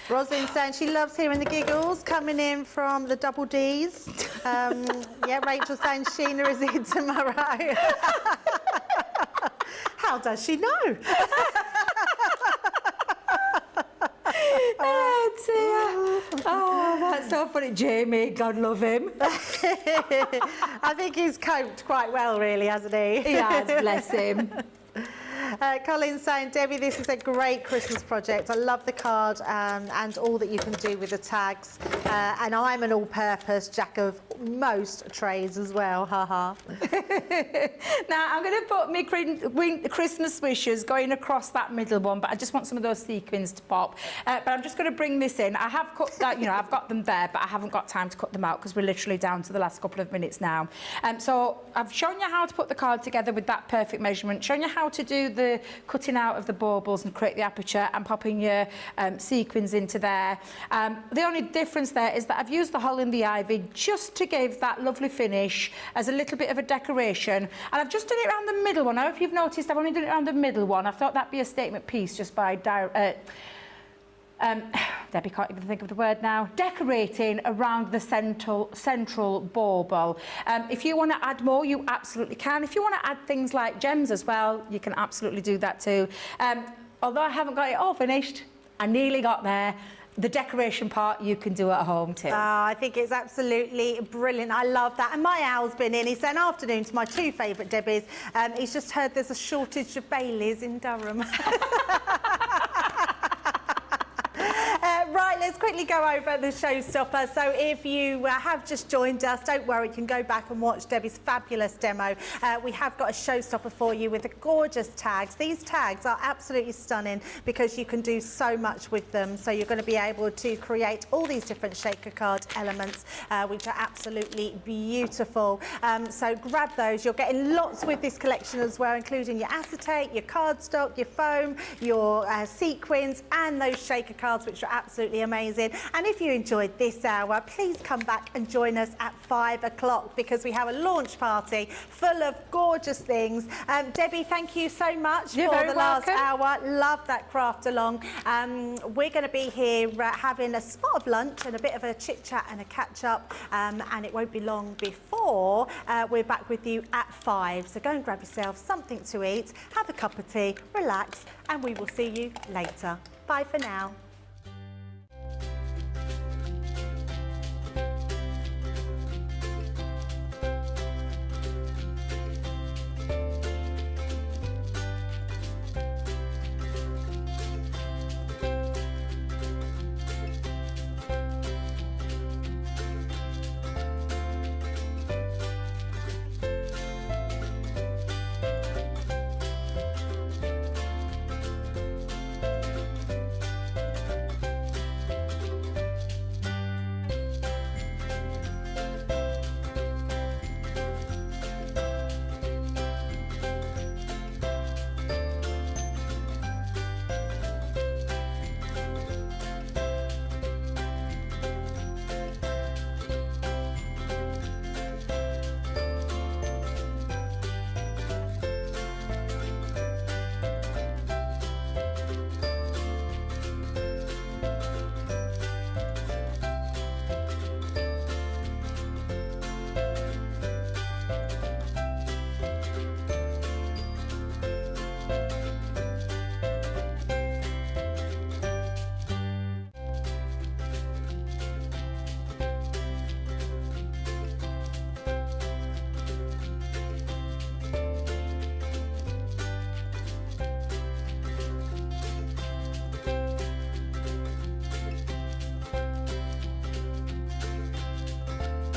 Rosalind saying she loves hearing the giggles coming in from the double Ds. Yeah, Rachel saying Sheena is in tomorrow. How does she know? Oh dear. Oh, that's so funny. Jamie, God love him. I think he's coped quite well, really, hasn't he? He has, bless him. Colin's saying, Debbie, this is a great Christmas project. I love the card and all that you can do with the tags. And I'm an all-purpose jack of most trades as well, haha. Now, I'm going to put my Christmas wishes going across that middle one, but I just want some of those sequins to pop. But I'm just going to bring this in. I have cut that, you know, I've got them there, but I haven't got time to cut them out because we're literally down to the last couple of minutes now. So I've shown you how to put the card together with that perfect measurement, shown you how to do the cutting out of the baubles and create the aperture and popping your sequins into there. The only difference there is that I've used the hole in the ivy just to give that lovely finish as a little bit of a decoration, and I've just done it around the middle one. Now, if you've noticed, I've only done it around the middle one. I thought that'd be a statement piece just by Debbie can't even think of the word now. Decorating around the central bauble. If you want to add more, you absolutely can. If you want to add things like gems as well, you can absolutely do that too. Although I haven't got it all finished, I nearly got there. The decoration part you can do at home too. I think it's absolutely brilliant. I love that. And my Al's been in. He said afternoon to my two favourite Debbies. He's just heard there's a shortage of Baileys in Durham. Right, let's quickly go over the showstopper. So if you have just joined us, don't worry, you can go back and watch Debbie's fabulous demo. We have got a showstopper for you with the gorgeous tags. These tags are absolutely stunning because you can do so much with them. So you're going to be able to create all these different shaker card elements, which are absolutely beautiful. So grab those. You're getting lots with this collection as well, including your acetate, your cardstock, your foam, your sequins, and those shaker cards, which are absolutely amazing. And if you enjoyed this hour, please come back and join us at 5 o'clock because we have a launch party full of gorgeous things. Debbie, thank you so much for the last hour. Love that craft along. We're going to be here having a spot of lunch and a bit of a chit chat and a catch up, and it won't be long before we're back with you at 5. So go and grab yourself something to eat, have a cup of tea, relax, and we will see you later. Bye for now.